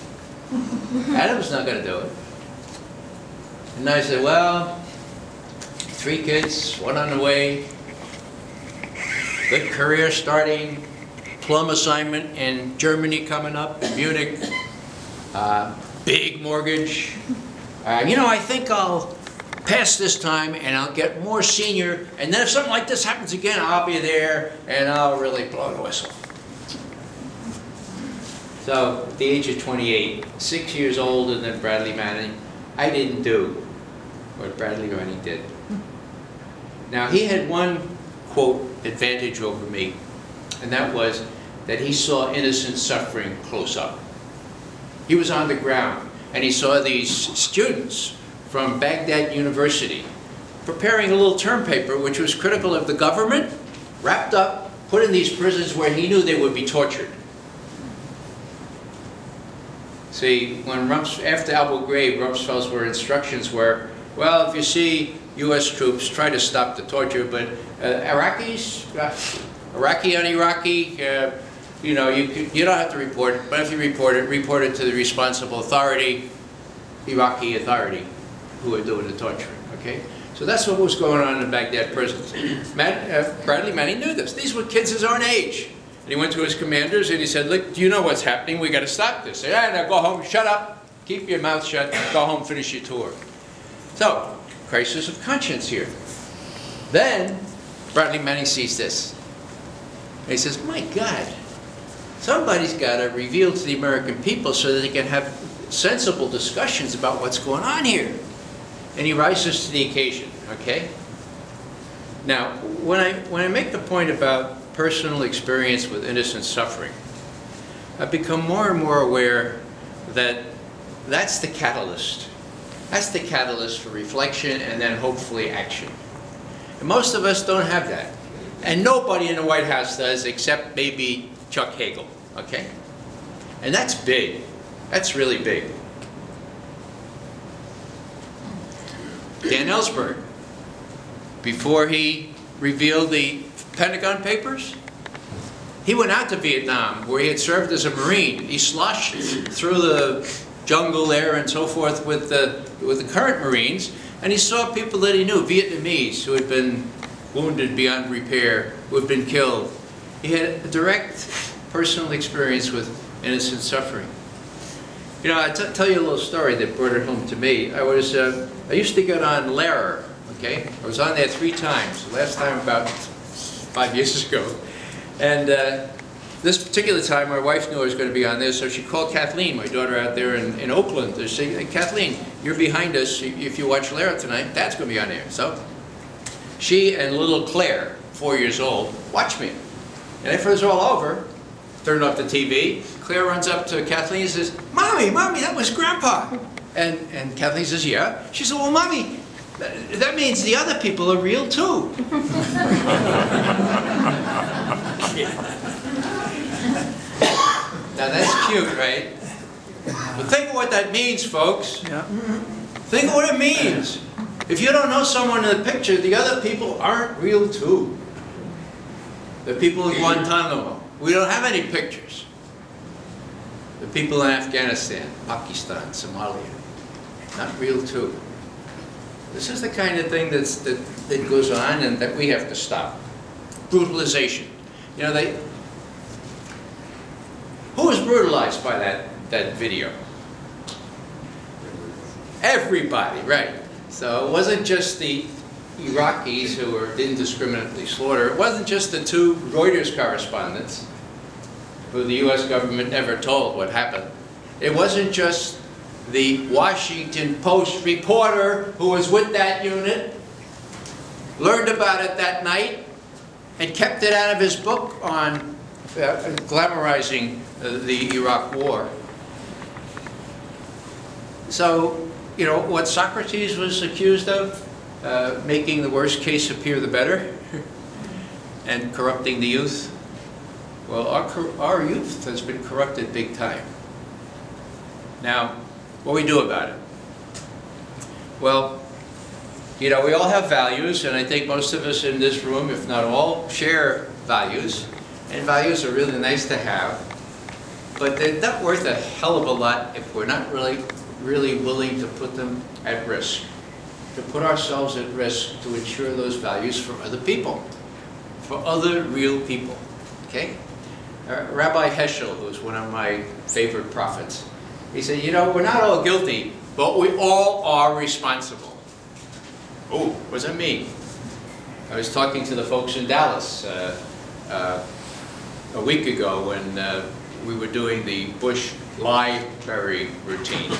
Adams not going to do it. And I said, well, 3 kids, 1 on the way, good career starting, plum assignment in Germany coming up, in Munich, big mortgage. I think I'll pass this time and I'll get more senior, and then if something like this happens again, I'll be there and I'll really blow the whistle. So, at the age of 28, 6 years older than Bradley Manning, I didn't do what Bradley Manning did. Now, he had one, quote, advantage over me, and that was that he saw innocent suffering close up. He was on the ground, and he saw these students from Baghdad University preparing a little term paper which was critical of the government, wrapped up, put in these prisons where he knew they would be tortured. See, when after Abu Ghraib, Rumsfeld's instructions were, well, if you see U.S. troops, try to stop the torture, but Iraqis, Iraqi on Iraqi, you don't have to report it, but if you report it to the responsible authority, Iraqi authority, who are doing the torturing, okay? So that's what was going on in Baghdad prisons. Bradley Manning knew this. These were kids his own age. And he went to his commanders and he said, look, do you know what's happening? We got to stop this. They said, now go home, shut up, keep your mouth shut, go home, finish your tour. So, crisis of conscience here. Then, Bradley Manning sees this. And he says, my God, somebody's got to reveal to the American people so that they can have sensible discussions about what's going on here. And he rises to the occasion, okay? Now, when I make the point about personal experience with innocent suffering, I've become more and more aware that that's the catalyst. That's the catalyst for reflection and then hopefully action. And most of us don't have that. And nobody in the White House does except maybe Chuck Hagel, okay? And that's big. That's really big. Dan Ellsberg, before he revealed the Pentagon Papers, he went out to Vietnam where he had served as a Marine. He sloshed through the jungle there and so forth with the current Marines, and he saw people that he knew, Vietnamese, who had been wounded beyond repair, who had been killed. He had a direct personal experience with innocent suffering. I'll tell you a little story that brought it home to me. I used to get on Lehrer, okay? I was on there 3 times. The last time about 5 years ago. And this particular time, my wife knew I was going to be on this, so she called Kathleen, my daughter out there in Oakland, to say, "Hey, Kathleen, you're behind us. If you watch Lara tonight, Dad's going to be on there." So she and little Claire, 4 years old, watched me. And after it was all over, turned off the TV, Claire runs up to Kathleen and says, "Mommy, Mommy, that was Grandpa." And Kathleen says, "Yeah." She said, "Well, Mommy, that means the other people are real too." Now that's cute, right? But think of what that means, folks. Think of what it means. If you don't know someone in the picture, the other people aren't real too. The people in Guantanamo, we don't have any pictures. The people in Afghanistan, Pakistan, Somalia, not real too. This is the kind of thing that goes on and that we have to stop. Brutalization. You know, who was brutalized by that video? Everybody, right. So it wasn't just the Iraqis who were indiscriminately slaughtered. It wasn't just the 2 Reuters correspondents who the U.S. government never told what happened. It wasn't just the Washington Post reporter who was with that unit, learned about it that night, and kept it out of his book on glamorizing the Iraq War. So, you know, what Socrates was accused of, making the worst case appear the better, and corrupting the youth. Well, our youth has been corrupted big time. Now, what do we do about it? Well, you know, we all have values, and I think most of us in this room, if not all, share values. And values are really nice to have, but they're not worth a hell of a lot if we're not really willing to put them at risk, to put ourselves at risk to ensure those values for other people, for other real people, okay? Rabbi Heschel, who's one of my favorite prophets, he said, you know, we're not all guilty, but we all are responsible. Oh, what does that mean? I was talking to the folks in Dallas a week ago when we were doing the Bush library routine.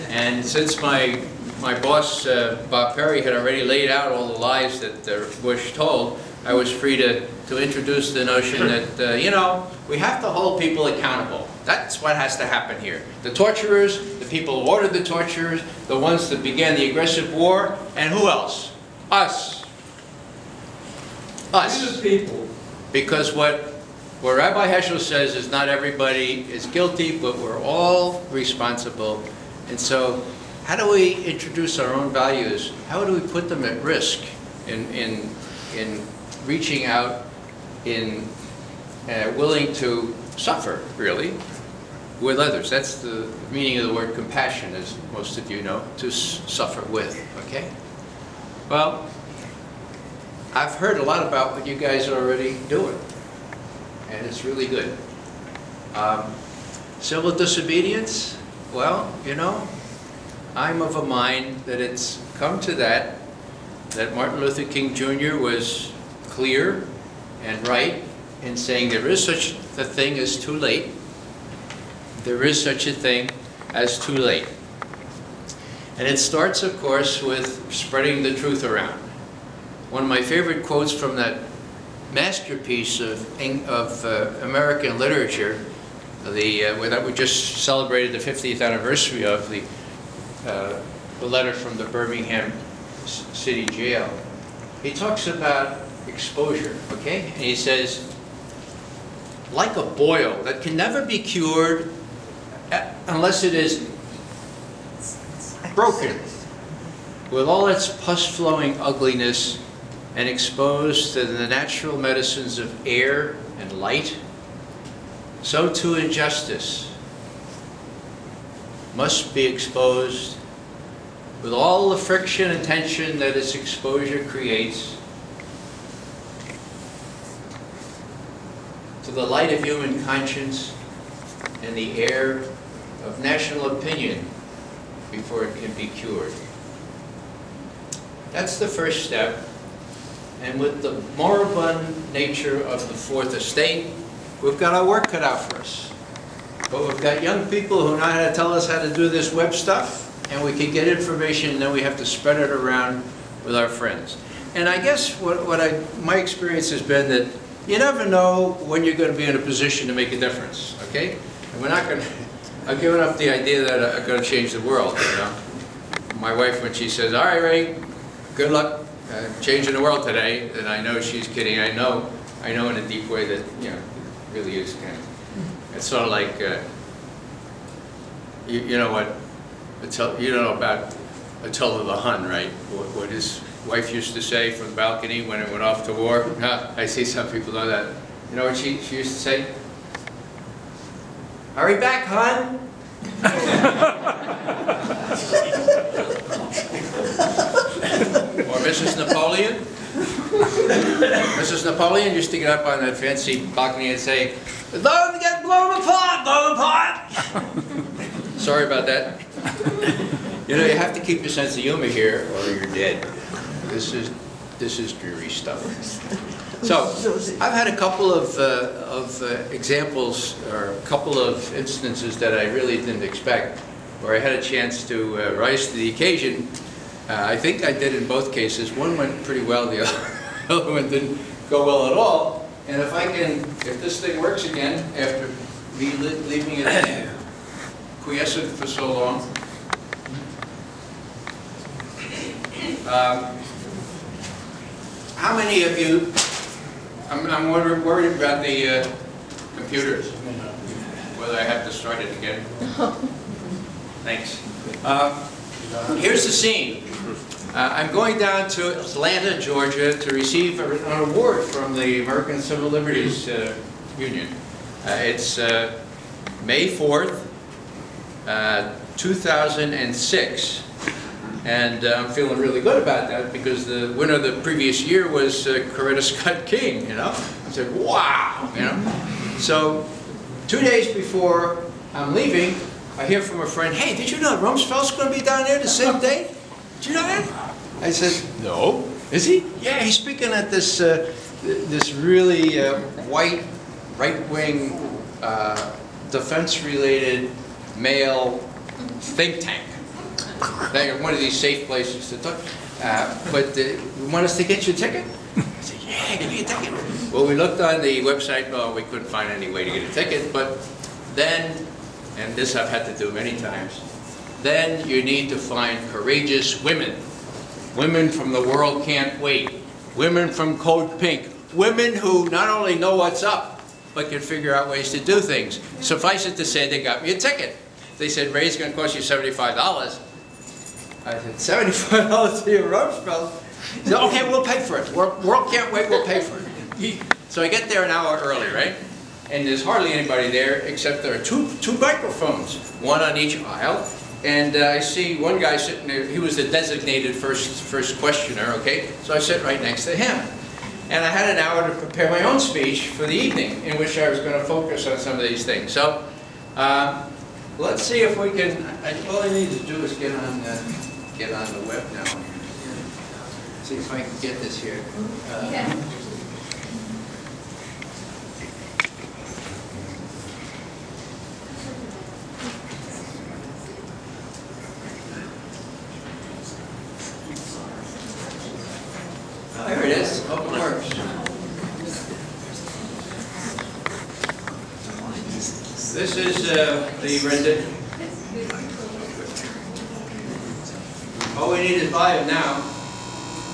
And since my boss, Bob Perry, had already laid out all the lies that Bush told, I was free to introduce the notion that, you know, we have to hold people accountable. That's what has to happen here. The torturers, the people who ordered the torturers, the ones that began the aggressive war, and who else? Us. Us. People. Because what Rabbi Heschel says is not everybody is guilty, but we're all responsible. And so, how do we introduce our own values? How do we put them at risk in reaching out, in willing to suffer, really, with others? That's the meaning of the word compassion, as most of you know, to suffer with, okay? Well, I've heard a lot about what you guys are already doing, and it's really good. Civil disobedience, well, you know, I'm of a mind that it's come to that Martin Luther King Jr. was clear and right in saying there is such a thing as too late. There is such a thing as too late. And it starts, of course, with spreading the truth around. One of my favorite quotes from that masterpiece of American literature, that we just celebrated the 50th anniversary of, the letter from the Birmingham City Jail. He talks about exposure, okay? And he says, like a boil that can never be cured unless it is broken, with all its pus-flowing ugliness, and exposed to the natural medicines of air and light, so too injustice must be exposed with all the friction and tension that its exposure creates to the light of human conscience and the air of national opinion before it can be cured. That's the first step. And with the moribund nature of the Fourth Estate, we've got our work cut out for us. But we've got young people who know how to tell us how to do this web stuff, and we can get information, and then we have to spread it around with our friends. And I guess my experience has been that you never know when you're going to be in a position to make a difference, okay? And we're not going to, I've given up the idea that I'm going to change the world, you know? My wife, when she says, all right, Ray, good luck changing the world today, and I know she's kidding. I know in a deep way that, you know, it really is kind of, it's sort of like, you know what, you don't know about Attila the Hun, right? What his wife used to say from the balcony when it went off to war. I see some people know that. You know what she used to say? Hurry back, Hun! Or Mrs. Napoleon. Mrs. Napoleon used to get up on that fancy balcony and say, "Don't get blown apart, blown apart!" Sorry about that. You know, you have to keep your sense of humor here, or you're dead. This is dreary stuff. So, I've had a couple of examples, or a couple of instances that I really didn't expect, where I had a chance to rise to the occasion. I think I did in both cases. One went pretty well, the other one didn't go well at all. And if this thing works again, after me leaving it quiescent for so long, how many of you, I'm worried about the computers, whether I have to start it again. Thanks. Here's the scene. I'm going down to Atlanta, Georgia to receive an award from the American Civil Liberties Union. It's May 4th, 2006. And I'm feeling really good about that because the winner the previous year was Coretta Scott King, you know. I said, wow, you know. So 2 days before I'm leaving, I hear from a friend, hey, did you know Rumsfeld's going to be down there the same day? Did you know that? I said, no. Is he? Yeah, he's speaking at this this really white, right-wing, defense-related male think tank. One of these safe places to talk. But you want us to get you a ticket? I said, yeah, give me a ticket. Well, we looked on the website. Oh, we couldn't find any way to get a ticket. But then, and this I've had to do many times, then you need to find courageous women. Women from The World Can't Wait. Women from Code Pink. Women who not only know what's up, but can figure out ways to do things. Suffice it to say, they got me a ticket. They said, Ray, it's going to cost you $75. I said, $75 to your Rumsfeld? He said, okay, we'll pay for it. World Can't Wait, we'll pay for it. So I get there an hour early, right? And there's hardly anybody there except there are two microphones, one on each aisle. And I see one guy sitting there, he was the designated first questioner, okay? So I sit right next to him. And I had an hour to prepare my own speech for the evening in which I was going to focus on some of these things. So let's see if we can, all I need to do is get on the web now. See if I can get this here. Oh, here it is. Hope it works. This is the rendition. All we need is volume now.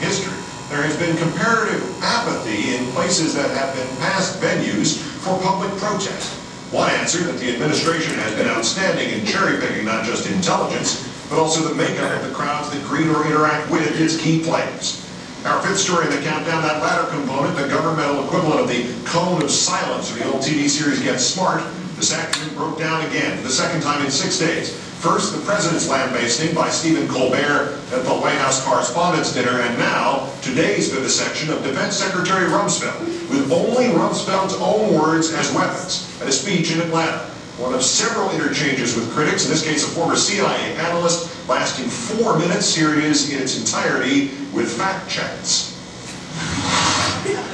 History. There has been comparative apathy in places that have been past venues for public protest. One answer that the administration has been outstanding in cherry-picking not just intelligence, but also the makeup of the crowds that greet or interact with its key players. Our fifth story in the countdown, that latter component, the governmental equivalent of the cone of silence of the old TV series Get Smart, this afternoon broke down again, the second time in 6 days. First, the president's lambasting by Stephen Colbert at the White House Correspondents' Dinner, and now, today's vivisection of Defense Secretary Rumsfeld, with only Rumsfeld's own words as weapons at a speech in Atlanta. One of several interchanges with critics, in this case a former CIA analyst, lasting 4 minutes. Here it is in its entirety with fact checks.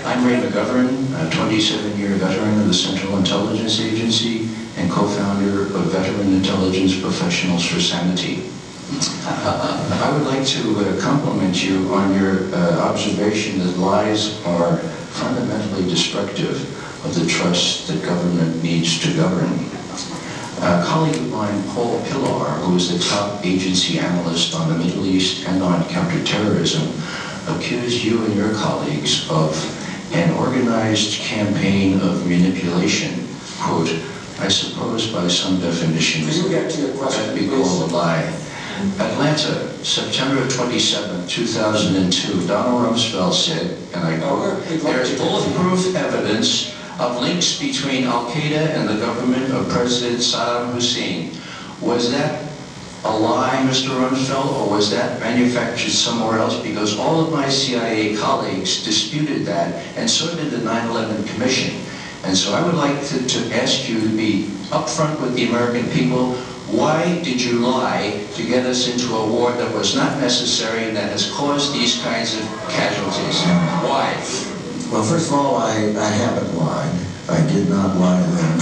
I'm Ray McGovern, a 27-year veteran of the Central Intelligence Agency and co-founder of Veteran Intelligence Professionals for Sanity. I would like to compliment you on your observation that lies are fundamentally destructive of the trust that government needs to govern. A colleague of mine, Paul Pillar, who is the top agency analyst on the Middle East and on counterterrorism, accused you and your colleagues of an organized campaign of manipulation, quote, I suppose by some definition, that we call a lie. Atlanta, September 27, 2002, Donald Rumsfeld said, and I quote, there is bulletproof evidence of links between Al-Qaeda and the government of President Saddam Hussein. Was that a lie, Mr. Rumsfeld, or was that manufactured somewhere else? Because all of my CIA colleagues disputed that, and so did the 9/11 Commission. And so I would like to ask you to be upfront with the American people. Why did you lie to get us into a war that was not necessary and that has caused these kinds of casualties? Why? Well, first of all, I haven't lied. I did not lie then.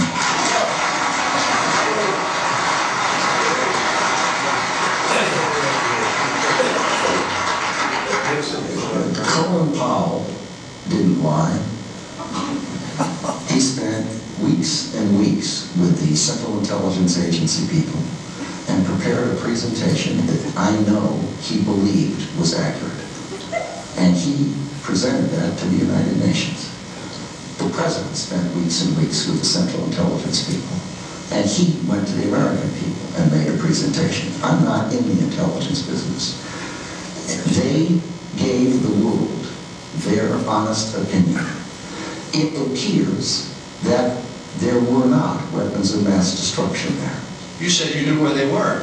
Colin Powell didn't lie. He spent weeks and weeks with the Central Intelligence Agency people and prepared a presentation that I know he believed was accurate. And he presented that to the United Nations. The President spent weeks and weeks with the Central Intelligence people, and he went to the American people and made a presentation. I'm not in the intelligence business. They gave the world their honest opinion. It appears that there were not weapons of mass destruction there. You said you knew where they were.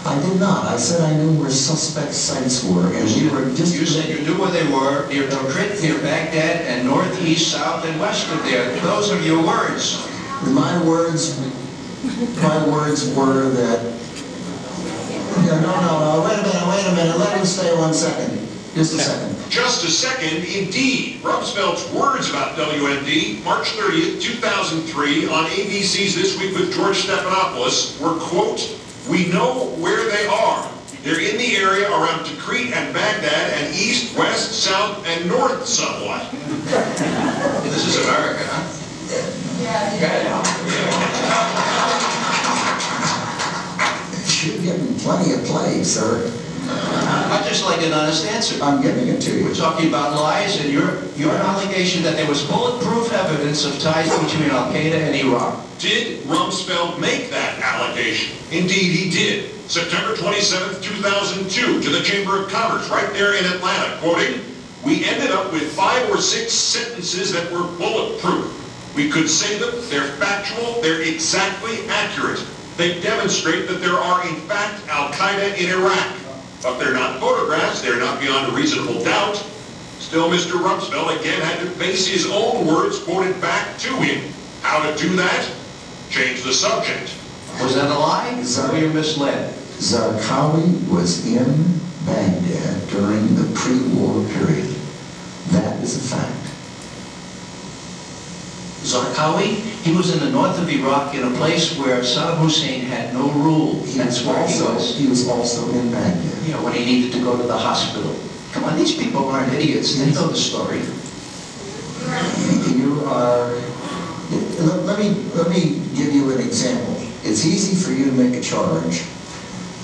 I did not. I said I knew where suspect sites were, and we were just... You said you knew where they were, near Tikrit, near Baghdad, and north, east, south, and west of there. Those are your words. My words were that... No, wait a minute, let him stay 1 second. Just a second. Just a second, indeed. Rumsfeld's words about WMD, March 30th, 2003, on ABC's This Week with George Stephanopoulos, were, quote, we know where they are. They're in the area around Tikrit and Baghdad and east, west, south, and north somewhat. This is America, huh? You're getting plenty of play, sir. I'd just like an honest answer. I'm giving it to you. We're talking about lies and your allegation that there was bulletproof evidence of ties between Al-Qaeda and Iraq. Did Rumsfeld make that allegation? Indeed, he did. September 27th, 2002, to the Chamber of Commerce, right there in Atlanta, quoting, we ended up with 5 or 6 sentences that were bulletproof. We could say them, they're factual, they're exactly accurate. They demonstrate that there are, in fact, Al-Qaeda in Iraq. But they're not photographs, they're not beyond a reasonable doubt. Still, Mr. Rumsfeld again had to face his own words quoted back to him. How to do that? Change the subject. Was that a lie? Or were you misled? Zarqawi was in Baghdad during the pre-war period. That is a fact. Zarqawi, he was in the north of Iraq in a place where Saddam Hussein had no rule. That's where he was. He was also in Baghdad. Yeah, when he needed to go to the hospital. Come on, these people aren't idiots. They know the story. You are... Let me give you an example. It's easy for you to make a charge,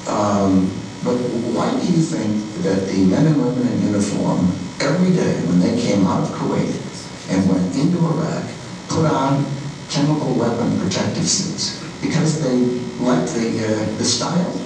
but why do you think that the men and women in uniform, every day when they came out of Kuwait and went into Iraq, put on chemical weapon protective suits? Because they liked the style.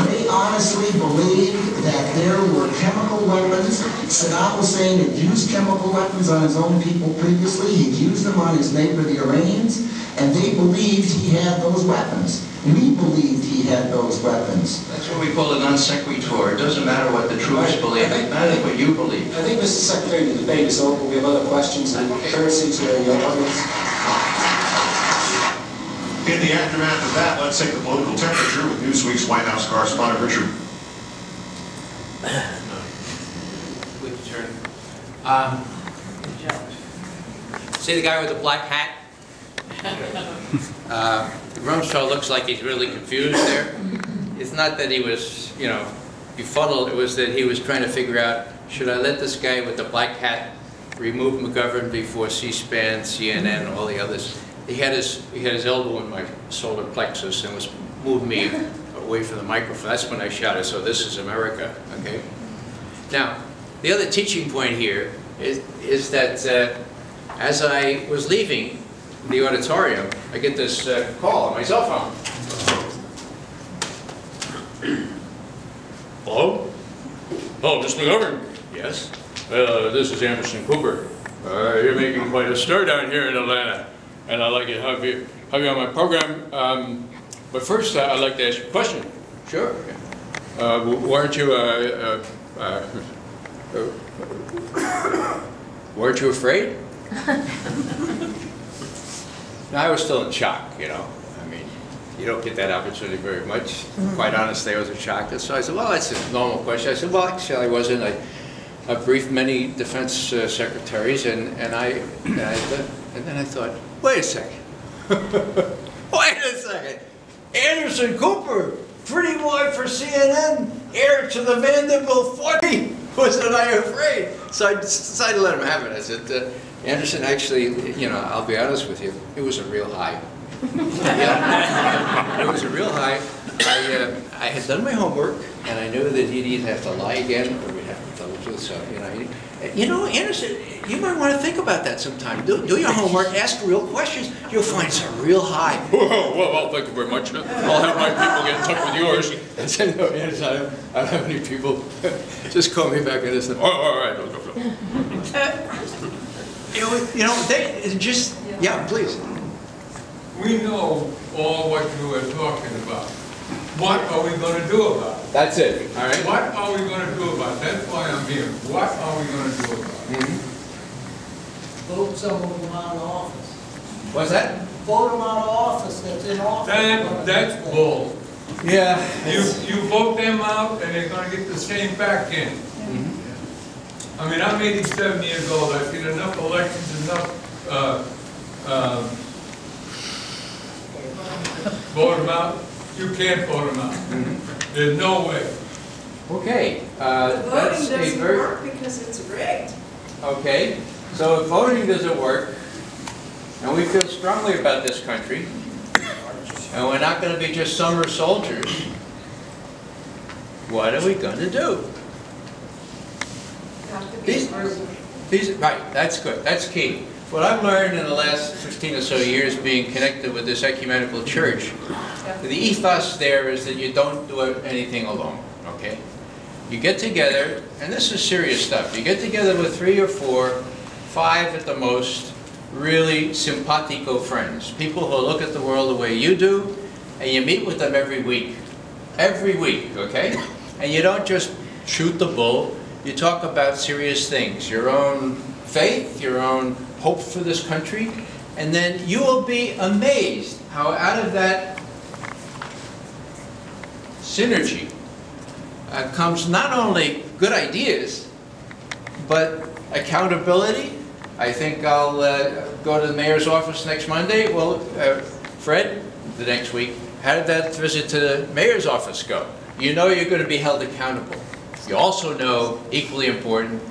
They honestly believed that there were chemical weapons. Saddam Hussein had used chemical weapons on his own people previously. He'd used them on his neighbor, the Iranians, and they believed he had those weapons. We believed he had those weapons. That's what we call a non sequitur. It doesn't matter what the troops believe. It matters what you believe. I think, Mr. Secretary, the debate is over. We have other questions. And courtesy to the audience. In the aftermath of that, let's take the political temperature with Newsweek's White House correspondent Richard. We can turn. See the guy with the black hat? Rumsfeld looks like he's really confused there. It's not that he was, you know, befuddled. It was that he was trying to figure out, should I let this guy with the black hat remove McGovern before C-SPAN, CNN, all the others? He had his elbow in my solar plexus and was moving me away from the microphone. That's when I shouted, "So this is America," okay? Now, the other teaching point here is that as I was leaving the auditorium, I get this call on my cell phone. Hello? Oh, Mr. McGovern? Yes? This is Anderson Cooper. You're making quite a stir down here in Atlanta, and I'd like to have you on my program. But first, I'd like to ask you a question. Sure. Weren't you afraid? Now, I was still in shock, you know. I mean, you don't get that opportunity very much. Quite honestly, I was in shock. So I said, well, that's a normal question. I said, well, actually, I wasn't. I briefed many defense secretaries, and then I thought, wait a second. Wait a second. Anderson Cooper, pretty boy for CNN, heir to the Vanderbilt 40. Wasn't I afraid? So I decided to let him have it. I said, Anderson, actually, you know, I'll be honest with you, it was a real high. Yeah. It was a real high. I had done my homework, and I knew that he'd either have to lie again or we'd have to tell the truth. So, you know, Anderson, you might want to think about that sometime. Do your homework, ask real questions. You'll find some real high. Well, thank you very much. I'll have my people get in touch with yours. I said, no, Anderson, I don't have any people. Just call me back and listen. Oh, all right. You know, they just, yeah, please. We know all what you were talking about. What are we going to do about it? That's it, all right? What are we going to do about it? That's why I'm here. What are we going to do about it? Vote some of them out of office. What's that? Vote them out of office that's in office. That's bull. Yeah. You vote them out and they're going to get the same back in. I mean, I'm 87 years old. I've seen enough elections, enough vote them out. You can't vote them out. There's no way. Okay. The voting doesn't work because it's rigged. Okay. So if voting doesn't work, and we feel strongly about this country, and we're not going to be just summer soldiers, what are we going to do? Right, that's good. That's key. What I've learned in the last 15 or so years being connected with this ecumenical church, the ethos there is that you don't do anything alone, okay? You get together, and this is serious stuff, you get together with 3 or 4, 5 at the most, really simpatico friends, people who look at the world the way you do, and you meet with them every week, okay? And you don't just shoot the bull, you talk about serious things, your own faith, your own hope for this country, and then you will be amazed how out of that synergy comes not only good ideas, but accountability. I think I'll go to the mayor's office next Monday. Well, Fred, the next week, how did that visit to the mayor's office go? You know you're going to be held accountable. You also know, equally important,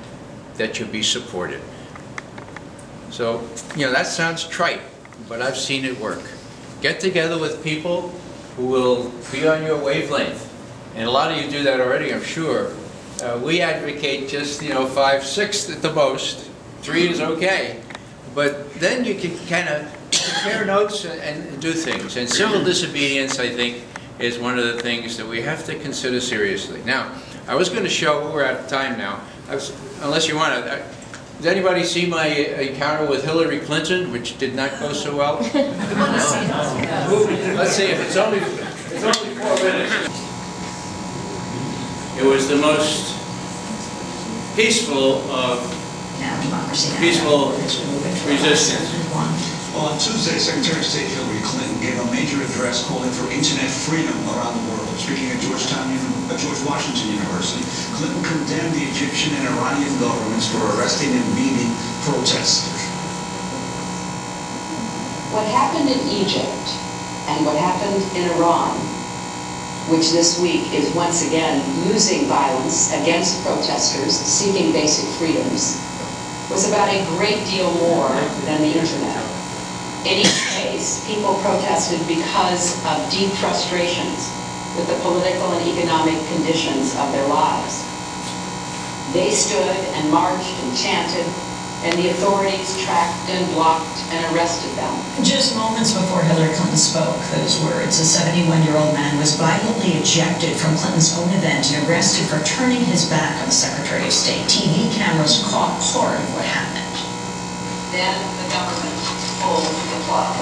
that you'll be supported. So, you know, that sounds trite, but I've seen it work. Get together with people who will be on your wavelength. And a lot of you do that already, I'm sure. We advocate just, 5, 6 at the most. 3 is okay. But then you can kind of compare notes and do things. And civil disobedience, I think, is one of the things that we have to consider seriously. Now, I was going to show, we're out of time now, unless you want to. Does anybody see my encounter with Hillary Clinton, which did not go so well? Let's see if it's only 4 minutes. It was the most peaceful of peaceful resistance. Well, on Tuesday, Secretary of State Hillary Clinton gave a major address calling for internet freedom around the world. Speaking at George Washington University, Clinton condemned blamed the Egyptian and Iranian governments for arresting and beating protesters. What happened in Egypt and what happened in Iran, which this week is once again using violence against protesters seeking basic freedoms, was about a great deal more than the internet. In each case, people protested because of deep frustrations with the political and economic conditions of their lives. They stood and marched and chanted, and the authorities tracked and blocked and arrested them. Just moments before Hillary Clinton spoke those words, a 71-year-old man was violently ejected from Clinton's own event and arrested for turning his back on the Secretary of State. TV cameras caught part of what happened. Then the government pulled the plug.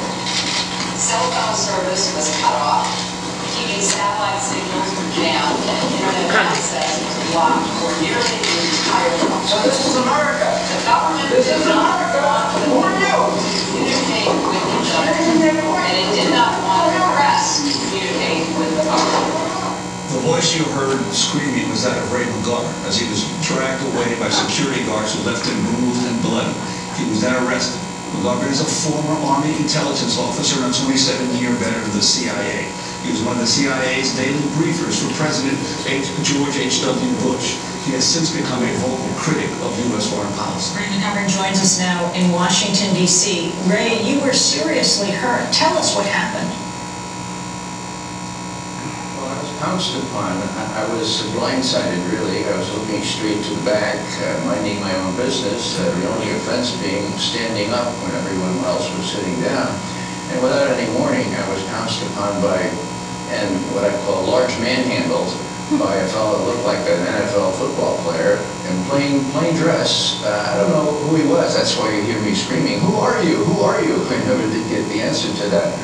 Cell phone service was cut off, TV satellite signals were jammed, and internet access was blocked for nearly the entire country. So this is America. The government This is America. Who are you? Communicate with each other, and it did not want the press to communicate with the public. The voice you heard screaming was that of Ray McGovern as he was dragged away by security guards who left him bruised and bloody. He was then arrested. McGovern is a former Army intelligence officer and a 27-year veteran of the CIA. He was one of the CIA's daily briefers for President George H.W. Bush. He has since become a vocal critic of U.S. foreign policy. Ray McGovern joins us now in Washington, D.C. Ray, you were seriously hurt. Tell us what happened. Well, I was pounced upon. I was blindsided, really. I was looking straight to the back, minding my own business, the only offense being standing up when everyone else was sitting down. And without any warning, I was pounced upon by, and what I call large manhandled, by a fellow that looked like an NFL football player in plain dress. I don't know who he was. That's why you hear me screaming, "Who are you? Who are you?" I never did get the answer to that.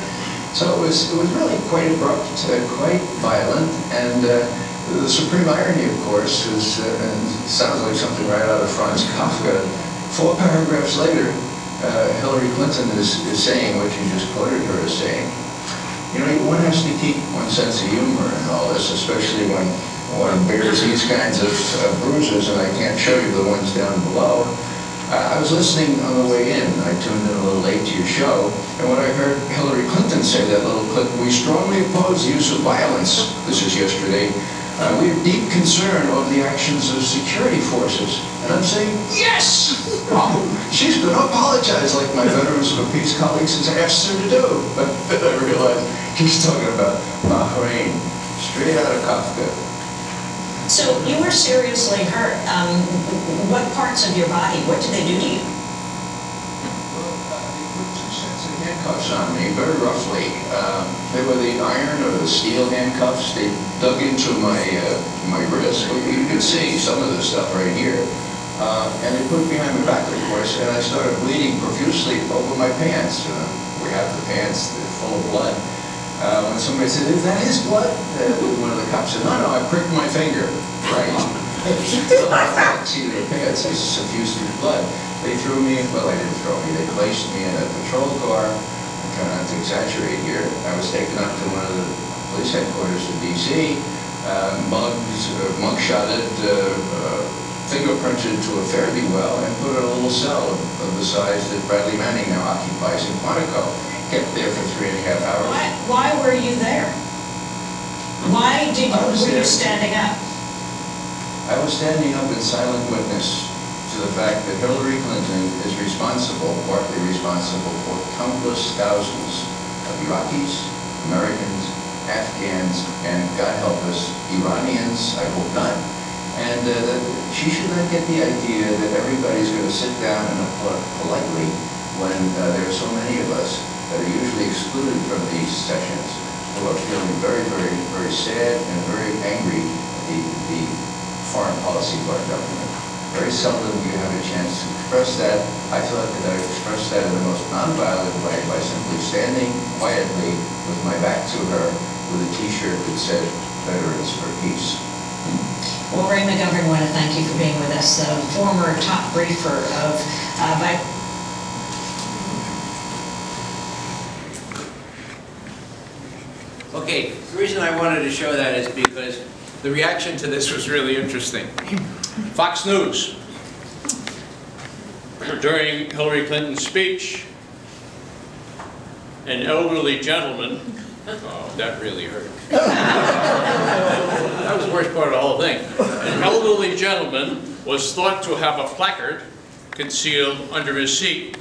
So it was really quite abrupt, quite violent, and the supreme irony, of course, is, and it sounds like something right out of Franz Kafka. 4 paragraphs later, Hillary Clinton is saying what you just quoted her as saying. You know, one has to keep one sense of humor in all this, especially when one bears these kinds of bruises, and I can't show you the ones down below. I was listening on the way in. I tuned in a little late to your show, and when I heard Hillary Clinton say that little clip, "We strongly oppose the use of violence," this is yesterday, "we have deep concern over the actions of security forces." And I'm saying, yes! Oh, she's going to apologize like my Veterans for Peace colleagues has asked her to do. But then I realized she's talking about Bahrain, straight out of Kafka. So you were seriously hurt. What parts of your body, what did they do to you? Well, they put 2 sets of handcuffs on me, very roughly. They were the iron or the steel handcuffs. They dug into my wrist. You can see some of the stuff right here. And they put it behind my back, of course, and I started bleeding profusely over my pants. We have the pants, they're full of blood. When somebody said, "Is that his blood?" One of the cops said, "No, I pricked my finger." Right. See the pants, it's suffused with blood. They threw me, well, they didn't throw me, they placed me in a patrol car. I'm trying not to exaggerate here. I was taken up to one of the police headquarters in D.C., mugshotted, fingerprinted to a fare-thee-well, and put in a little cell of the size that Bradley Manning now occupies in Quantico. Kept there for 3.5 hours. Why were you there? Why were you standing up? I was standing up in silent witness to the fact that Hillary Clinton is responsible, partly responsible, for countless thousands of Iraqis, Americans, Afghans, and God help us, Iranians, I hope not. And she should not get the idea that everybody's going to sit down and applaud politely when there are so many of us that are usually excluded from these sessions who are feeling very, very, very sad and very angry at the foreign policy of our government. Very seldom do you have a chance to express that. I thought that I expressed that in the most nonviolent way by simply standing quietly with my back to her with a T-shirt that said Veterans for Peace. Well, Ray McGovern, I want to thank you for being with us, former top briefer of Okay, the reason I wanted to show that is because the reaction to this was really interesting. Fox News. During Hillary Clinton's speech, an elderly gentleman, oh, that really hurt. That was the worst part of the whole thing. An elderly gentleman was thought to have a placard concealed under his seat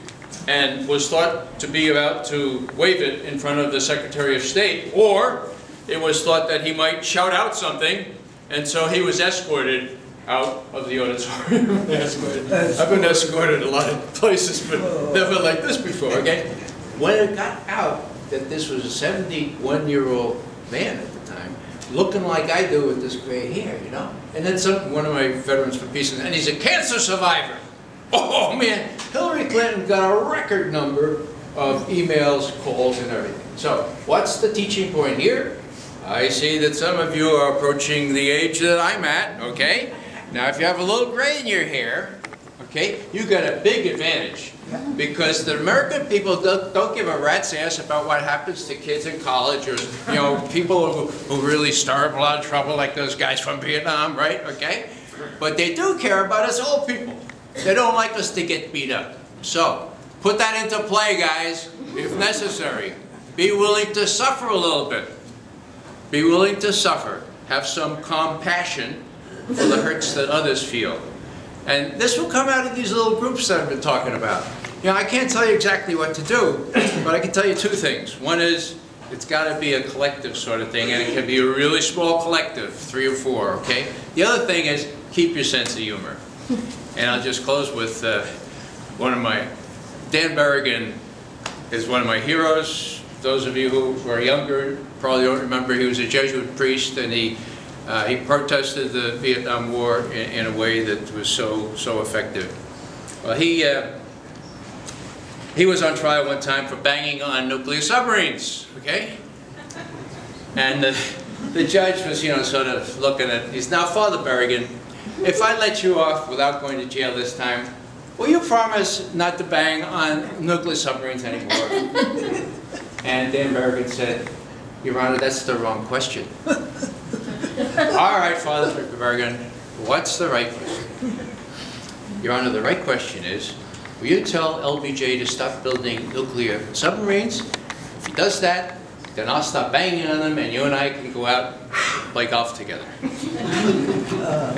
and was thought to be about to wave it in front of the Secretary of State, or it was thought that he might shout out something, and so he was escorted out of the auditorium. I've been escorted a lot of places, but never like this before, okay? When it got out that this was a 71-year-old man at the time, looking like I do with this gray hair, you know? And then one of my Veterans for Peace, and he's a cancer survivor. Oh man, Hillary Clinton got a record number of emails, calls, and everything. So, what's the teaching point here? I see that some of you are approaching the age that I'm at, okay? Now, if you have a little gray in your hair, okay, you got a big advantage. Because the American people don't give a rat's ass about what happens to kids in college or, you know, people who really stir up a lot of trouble like those guys from Vietnam, right, okay? But they do care about us old people. They don't like us to get beat up. So, put that into play, guys, if necessary. Be willing to suffer a little bit. Be willing to suffer. Have some compassion for the hurts that others feel. And this will come out of these little groups that I've been talking about. You know, I can't tell you exactly what to do, but I can tell you two things. One is, it's got to be a collective sort of thing, and it can be a really small collective, 3 or 4, okay? The other thing is, keep your sense of humor. And I'll just close with one of my, Dan Berrigan is one of my heroes. Those of you who are younger probably don't remember, he was a Jesuit priest, and he protested the Vietnam War in a way that was so effective. Well, he was on trial one time for banging on nuclear submarines, okay? And the judge was, you know, sort of looking at, he's now, Father Berrigan, if I let you off without going to jail this time, will you promise not to bang on nuclear submarines anymore? And Dan Berrigan said, Your Honor, that's the wrong question. All right, Father Berrigan, what's the right question? Your Honor, the right question is, will you tell LBJ to stop building nuclear submarines? If he does that, then I'll stop banging on them, and you and I can go out and play golf together.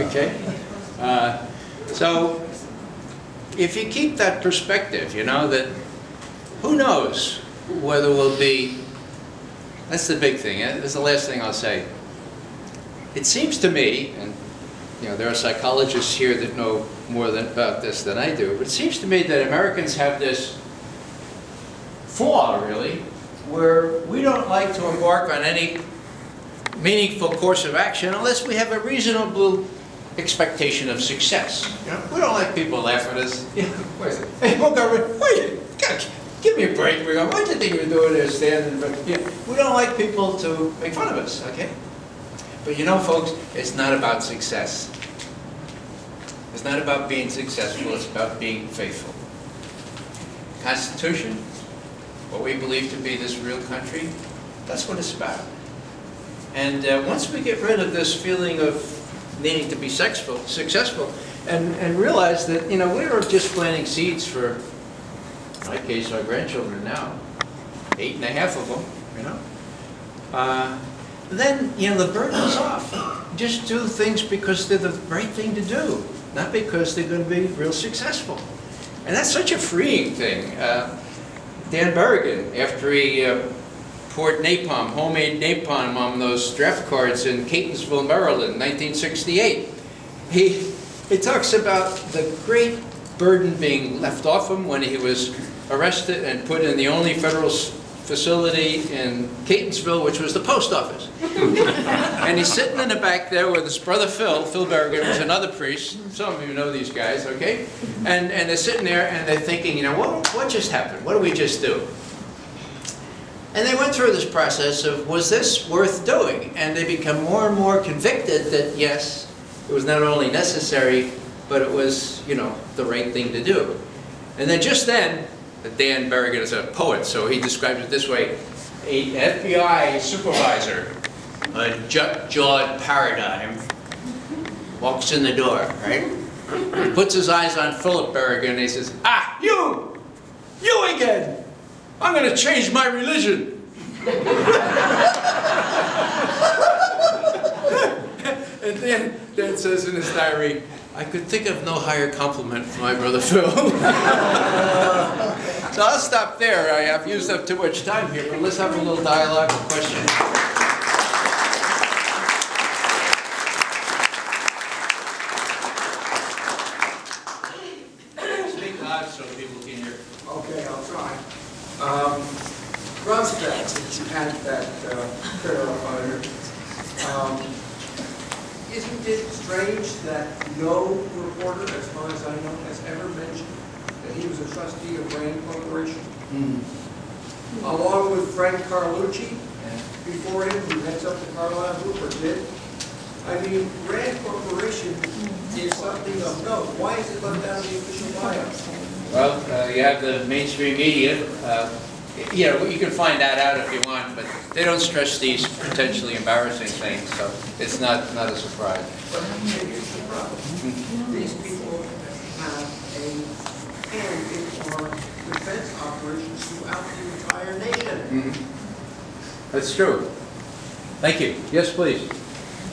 Okay? So, if you keep that perspective, you know, that who knows whether we'll be, that's the big thing, that's the last thing I'll say. It seems to me, and you know, there are psychologists here that know more about this than I do, but it seems to me that Americans have this flaw, really, where we don't like to embark on any meaningful course of action unless we have a reasonable expectation of success. You know, we don't like people laugh at us. You know, hey, McGovern, give me a break. What do you think you're doing there standing? You know, we don't like people to make fun of us, okay? But you know, folks, it's not about success. It's not about being successful, it's about being faithful. Constitution, what we believe to be this real country, that's what it's about. And once we get rid of this feeling of needing to be successful, and realize that, you know, we are just planting seeds for, in my case, our grandchildren now, 8.5 of them, you know. Then, you know, the burden is off. Just do things because they're the right thing to do, not because they're going to be real successful. And that's such a freeing thing. Dan Berrigan, after he poured napalm, homemade napalm on those draft cards in Catonsville, Maryland, 1968, he talks about the great burden being left off him when he was arrested and put in the only federal facility in Catonsville, which was the post office. And he's sitting in the back there with his brother Phil Berrigan, was another priest. Some of you know these guys, okay? And they're sitting there and they're thinking, you know, what just happened? What did we just do? And they went through this process of, was this worth doing? And they become more and more convicted that, yes, it was not only necessary, but it was, you know, the right thing to do. And then just then, Dan Berrigan is a poet, so he describes it this way: an FBI supervisor, a jut-jawed paradigm, walks in the door, right? He puts his eyes on Philip Berrigan and he says, "Ah, you again! I'm going to change my religion." And then Dan says in his diary, "I could think of no higher compliment for my brother Phil." So I'll stop there. I've used up too much time here, but let's have a little dialogue or question. Speak loud so people can hear. Okay, I'll try. Rumsfeld had that critter up on here. Isn't it strange that no reporter, as far as I know, has ever mentioned that he was a trustee of Rand Corporation? Along with Frank Carlucci, before him, who heads up the Carlyle Group, or did. I mean, Rand Corporation is something of note. Why is it left out of the official bio? Well, you have the mainstream media. You know, you can find that out if you want, but they don't stress these potentially embarrassing things, so it's not a surprise. But here's the problem. These people have a hand in our defense operations throughout the entire nation. That's true. Thank you. Yes, please.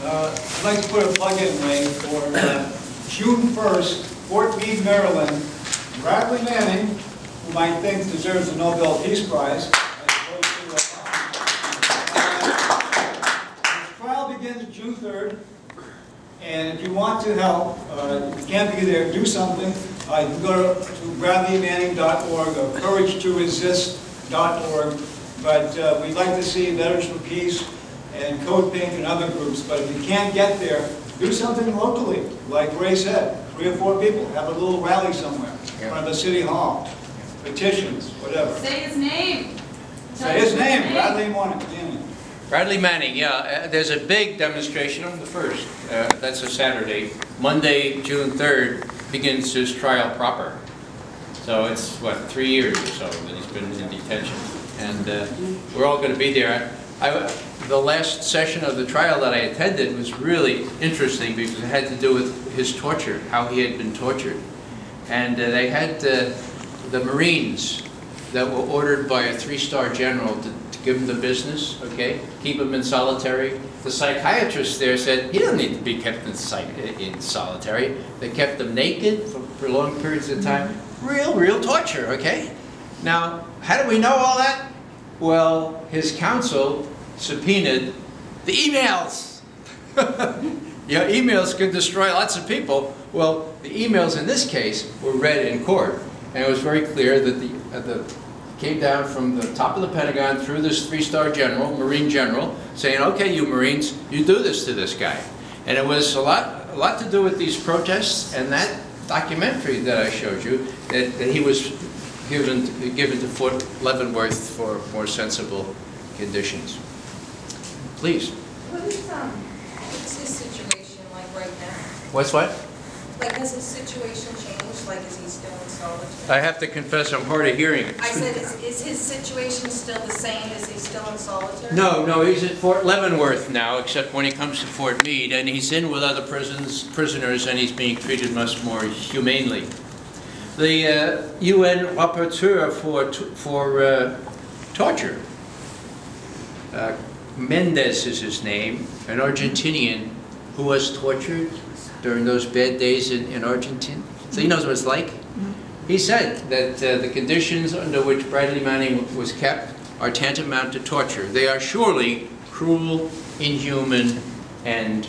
I'd like to put a plug-in link for June 1st, Fort Meade, Maryland. Bradley Manning, whom I think deserves a Nobel Peace Prize, as opposed to his trial begins June 3rd, and if you want to help, if you can't be there, do something. You can go to bradleymanning.org or couragetoresist.org, but we'd like to see Veterans for Peace and Code Pink and other groups, but if you can't get there, do something locally, like Ray said, 3 or 4 people, have a little rally somewhere, in front of the city hall, petitions, whatever. Say his name. Say his name, Bradley Manning. Bradley Manning, yeah. There's a big demonstration on the 1st. That's a Saturday. Monday, June 3rd, begins his trial proper. So it's, what, 3 years or so that he's been in detention. And we're all going to be there. The last session of the trial that I attended was really interesting because it had to do with his torture, how he had been tortured. And they had the Marines that were ordered by a 3-star general to give him the business, okay, keep him in solitary. The psychiatrist there said he doesn't need to be kept in solitary. They kept him naked for prolonged periods of time. Real torture, okay? Now, how do we know all that? Well, his counsel subpoenaed the emails. Yeah, emails can destroy lots of people. Well, the emails in this case were read in court, and it was very clear that the came down from the top of the Pentagon through this 3-star general, Marine general, saying, "Okay, you Marines, you do this to this guy." And it was a lot to do with these protests, and that documentary that I showed you, that he was given to Fort Leavenworth for more sensible conditions. Please. What's his situation like right now? What's what? Like, has his situation changed? Like, is he still in solitary? I have to confess, I'm hard of hearing. I said, is his situation still the same? Is he still in solitary? No, he's at Fort Leavenworth now, except when he comes to Fort Meade, and he's in with other prisoners, and he's being treated much more humanely. The UN rapporteur for torture, Mendez is his name, an Argentinian who was tortured during those bad days in Argentina. So he knows what it's like. He said that the conditions under which Bradley Manning was kept are tantamount to torture. They are surely cruel, inhuman, and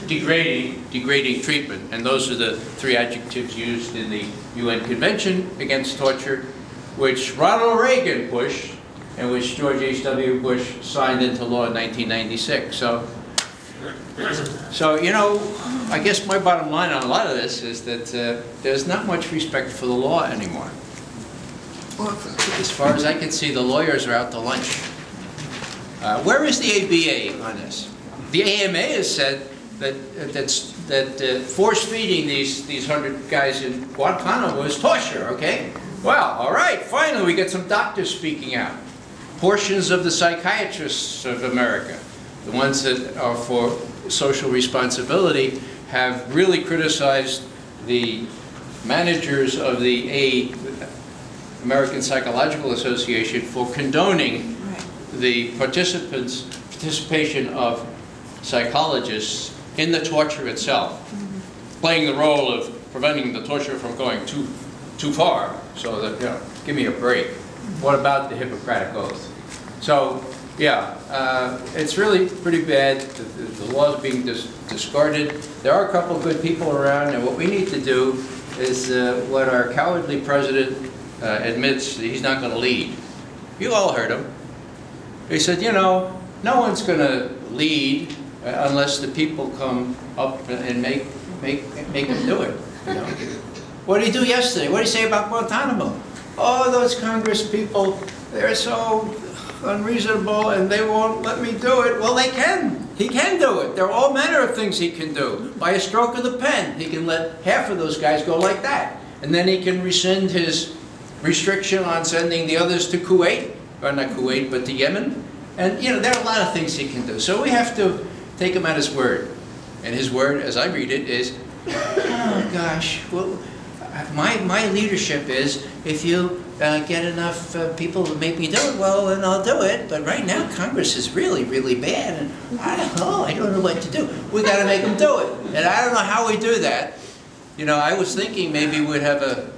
degrading treatment. And those are the 3 adjectives used in the UN Convention Against Torture, which Ronald Reagan pushed, and which George H.W. Bush signed into law in 1996. So, you know, I guess my bottom line on a lot of this is that there's not much respect for the law anymore. As far as I can see, the lawyers are out to lunch. Where is the ABA on this? The AMA has said that force-feeding these 100 guys in Guantanamo is torture, okay? Well, all right, finally we get some doctors speaking out. Portions of the psychiatrists of America, the ones that are for social responsibility have really criticized the managers of the American Psychological Association for condoning the participation of psychologists in the torture itself, playing the role of preventing the torture from going too far, so that, you know, give me a break. What about the Hippocratic Oath? So, yeah, it's really pretty bad. The law is being discarded. There are a couple of good people around, and what we need to do is what our cowardly president admits that he's not going to lead. You all heard him. He said, you know, no one's going to lead unless the people come up and make them do it. You know? What did he do yesterday? What did he say about Guantanamo? Oh, those Congress people, they're so unreasonable and they won't let me do it. Well, they can. He can do it. There are all manner of things he can do. By a stroke of the pen, he can let half of those guys go like that. And then he can rescind his restriction on sending the others to Kuwait, or not Kuwait, but to Yemen. And, you know, there are a lot of things he can do. So we have to take him at his word. And his word, as I read it, is, oh, gosh, well, my leadership is, if you get enough people to make me do it, well, then I'll do it. But right now, Congress is really, really bad, and I don't know what to do. We got to make them do it. And I don't know how we do that. You know, I was thinking maybe we'd have a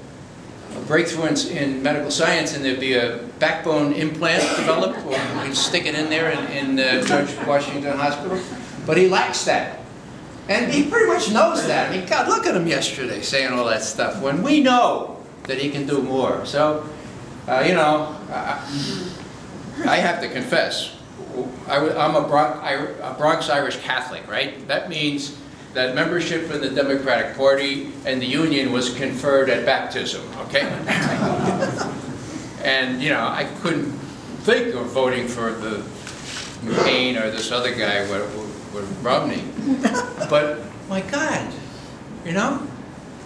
breakthrough in medical science, and there'd be a backbone implant developed, or we'd stick it in there in George Washington Hospital. But he lacks that. And he pretty much knows that. I mean, God, look at him yesterday saying all that stuff, when we know that he can do more. So, you know, I have to confess, I'm a Bronx Irish Catholic, right? That means that membership in the Democratic Party and the Union was conferred at baptism, okay? And, you know, I couldn't think of voting for the McCain or this other guy with Romney. But, my God, you know,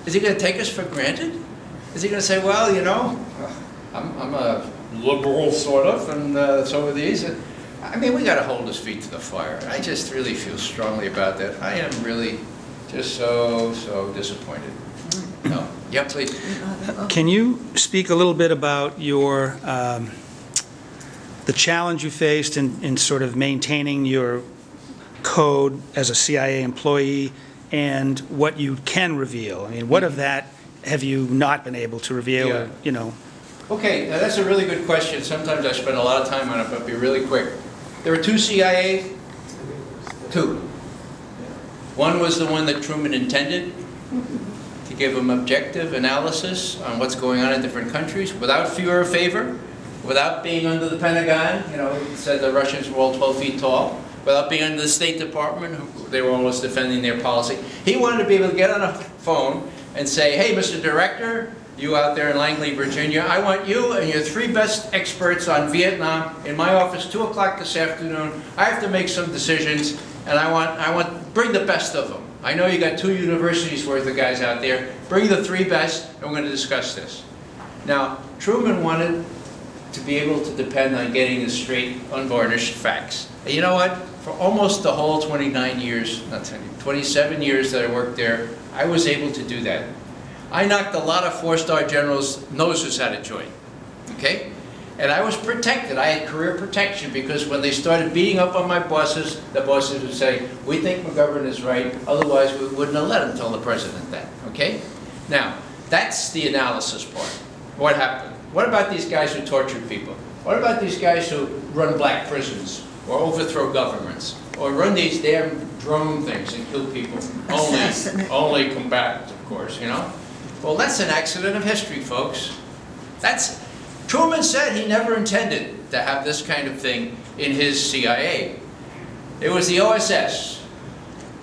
is he going to take us for granted? Is he going to say, well, you know, I'm a liberal, sort of, and so are these? I mean, we got to hold his feet to the fire. I just really feel strongly about that. I am really just so disappointed. No. Yeah, please. Can you speak a little bit about your the challenge you faced in sort of maintaining your code as a CIA employee and what you can reveal? I mean, what of that have you not been able to reveal? Yeah. Or, you know. Okay, now that's a really good question. Sometimes I spend a lot of time on it, but be really quick. There were two CIA, two. One was the one that Truman intended to give him objective analysis on what's going on in different countries without fear or favor, without being under the Pentagon. You know, it said the Russians were all 12 feet tall. Without being under the State Department, they were almost defending their policy. He wanted to be able to get on a phone and say, hey, Mr. Director, you out there in Langley, Virginia, I want you and your 3 best experts on Vietnam in my office, 2 o'clock this afternoon. I have to make some decisions, and I want, bring the best of them. I know you got 2 universities worth of guys out there. Bring the 3 best, and we're going to discuss this. Now, Truman wanted to be able to depend on getting the straight, unvarnished facts. And you know what? For almost the whole 29 years, not 27 years that I worked there, I was able to do that. I knocked a lot of 4-star generals' noses out of joint, okay? And I was protected. I had career protection because when they started beating up on my bosses, the bosses would say, we think McGovern is right, otherwise we wouldn't have let him tell the president that, okay? Now, that's the analysis part. What happened? What about these guys who torture people? What about these guys who run black prisons or overthrow governments or run these damn drone things and kill people? Only combatants, of course, you know? Well, that's an accident of history, folks. Truman said he never intended to have this kind of thing in his CIA. It was the OSS.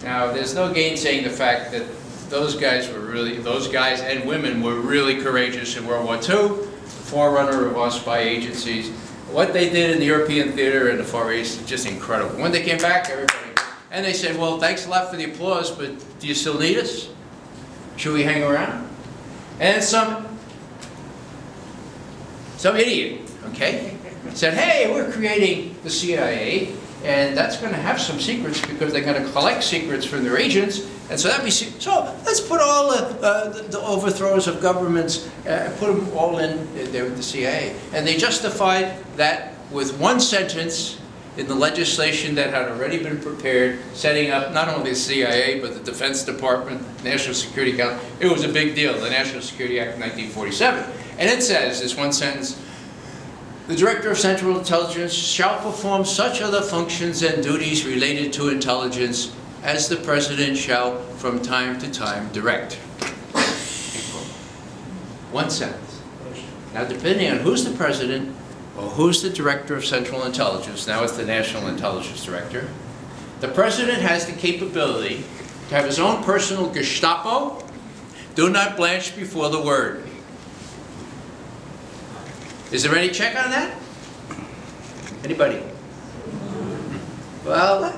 Now, there's no gainsaying the fact that those guys and women were really courageous in World War II, forerunner of us spy agencies. What they did in the European theater and the Far East is just incredible. When they came back, and they said, well, thanks a lot for the applause, but do you still need us? Should we hang around? And some idiot, okay, said, hey, we're creating the CIA, And that's going to have some secrets because they're going to collect secrets from their agents. And so so let's put all the overthrows of governments, put them all in there with the CIA. And they justified that with one sentence in the legislation that had already been prepared, setting up not only the CIA, but the Defense Department, National Security Council. It was a big deal, the National Security Act of 1947. And it says, this one sentence, the Director of Central Intelligence shall perform such other functions and duties related to intelligence as the President shall from time to time direct. One sentence. Now, depending on who's the President or who's the Director of Central Intelligence, now it's the National Intelligence Director, the President has the capability to have his own personal Gestapo, do not blanch before the word. Is there any check on that? Anybody? Well,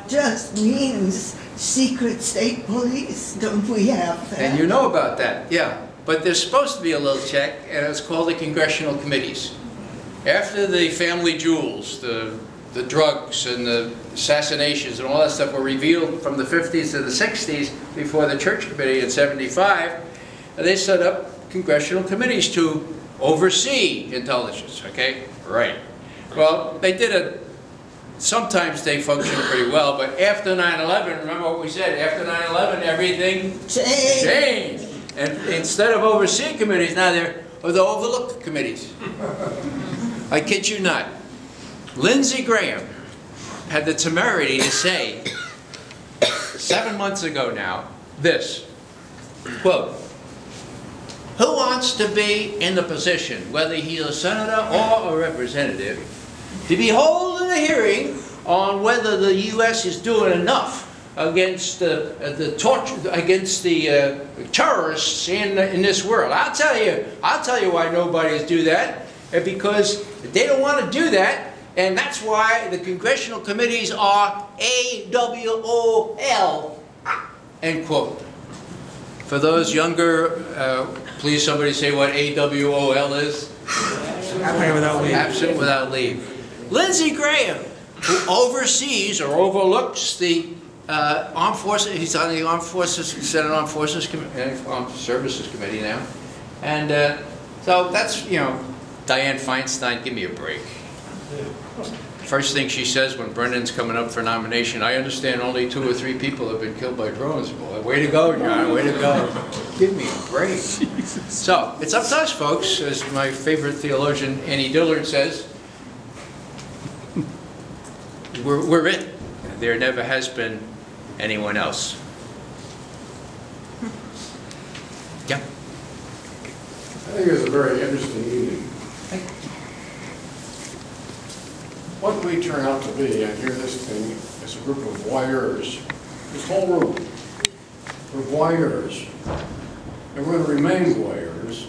just means secret state police, don't we have that? And you know about that, yeah. But there's supposed to be a little check, and it's called the Congressional Committees. After the family jewels, the drugs and the assassinations and all that stuff were revealed from the 50s to the 60s before the Church Committee in '75, they set up congressional committees to oversee intelligence, okay? Right. Well, they did it. Sometimes they functioned pretty well, but after 9/11, remember what we said, after 9/11, everything changed. And instead of oversee committees, now they're the overlooked committees. I kid you not. Lindsey Graham had the temerity to say, 7 months ago now, this, quote, who wants to be in the position, whether he's a senator or a representative, to be holding a hearing on whether the U.S. is doing enough against the terrorists in this world? I'll tell you why nobody's do that. Because they don't want to do that, and that's why the congressional committees are AWOL, end quote. For those younger, please somebody say what AWOL is. Absent without leave. Absent without leave. Lindsey Graham, who oversees or overlooks the armed forces, he's on the Armed Forces, Senate Armed Forces Armed Services Committee now, and so that's, you know, Dianne Feinstein, give me a break. First thing she says when Brendan's coming up for nomination, I understand only 2 or 3 people have been killed by drones. Boy, way to go, John, way to go. Give me a break. Jesus. So, it's up to us, folks, as my favorite theologian, Annie Dillard, says. We're it. There never has been anyone else. Yeah. I think it's a very interesting evening. What we turn out to be, and hear this thing, is a group of voyeurs. This whole room, we're voyeurs. And we're going to remain voyeurs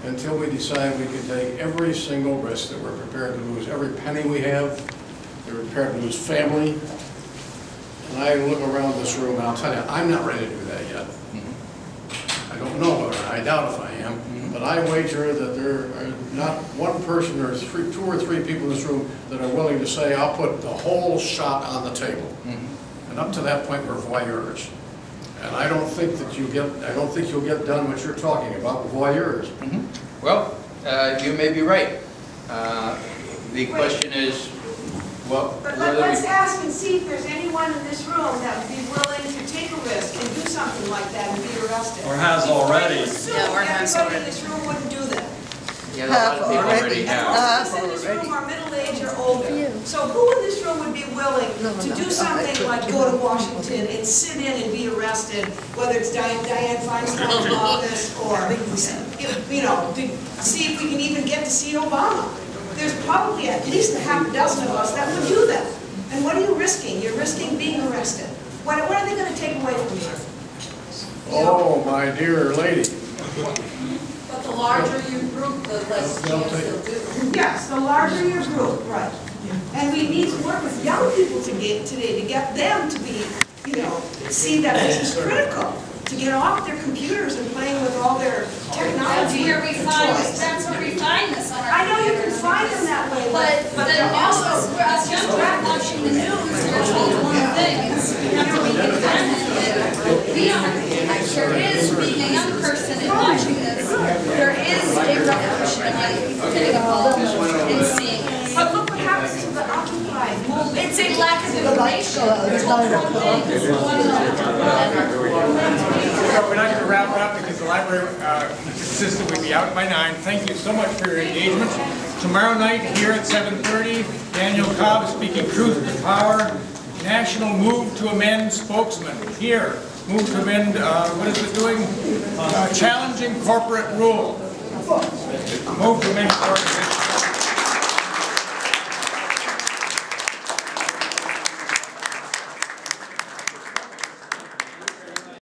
until we decide we can take every single risk, that we're prepared to lose every penny we have, we're prepared to lose family. And I look around this room, and I'll tell you, I'm not ready to do that yet. I don't know, I doubt if I am. But I wager that there are not one person or 2 or 3 people in this room that are willing to say, I'll put the whole shot on the table. And up to that point, we're voyeurs. And I don't think that you'll get done what you're talking about with voyeurs. Well, you may be right. The question is, well, but let's ask and see if there's anyone in this room that would be willing to take a risk and do something like that and be arrested. Or has already. Yeah, or has already. Everybody in this room wouldn't do that. Yeah, a lot of people already have. Most of us in this room are middle-aged or older. So who in this room would be willing to do something like go to Washington and sit in and be arrested, whether it's Dianne Feinstein's office or, you know, to see if we can even get to see Obama? There's probably at least a half dozen of us that would do that. And what are you risking? You're risking being arrested. What are they going to take away from you? Oh, my dear lady. But the larger your group, the less chance they'll do. Yes, the larger your group, right. And we need to work with young people today to get them to be, you know, see that this is critical. To get off their computers and playing with all their technology. That's where we find this on our I know you can find them that way, but they're also us young people be honest, there is, being a young person and watching this, there is a revolution of young people getting involved and seeing it. But look what happens to the Occupy. It's a lack of information. We're not going to wrap it up because the library assistant will be out by 9. Thank you so much for your engagement. Tomorrow night here at 7:30, Daniel Cobb speaking Truth to Power, National Move to Amend spokesman. Here, Move to Amend, what is it doing? Challenging corporate rule. Move to Amend corporate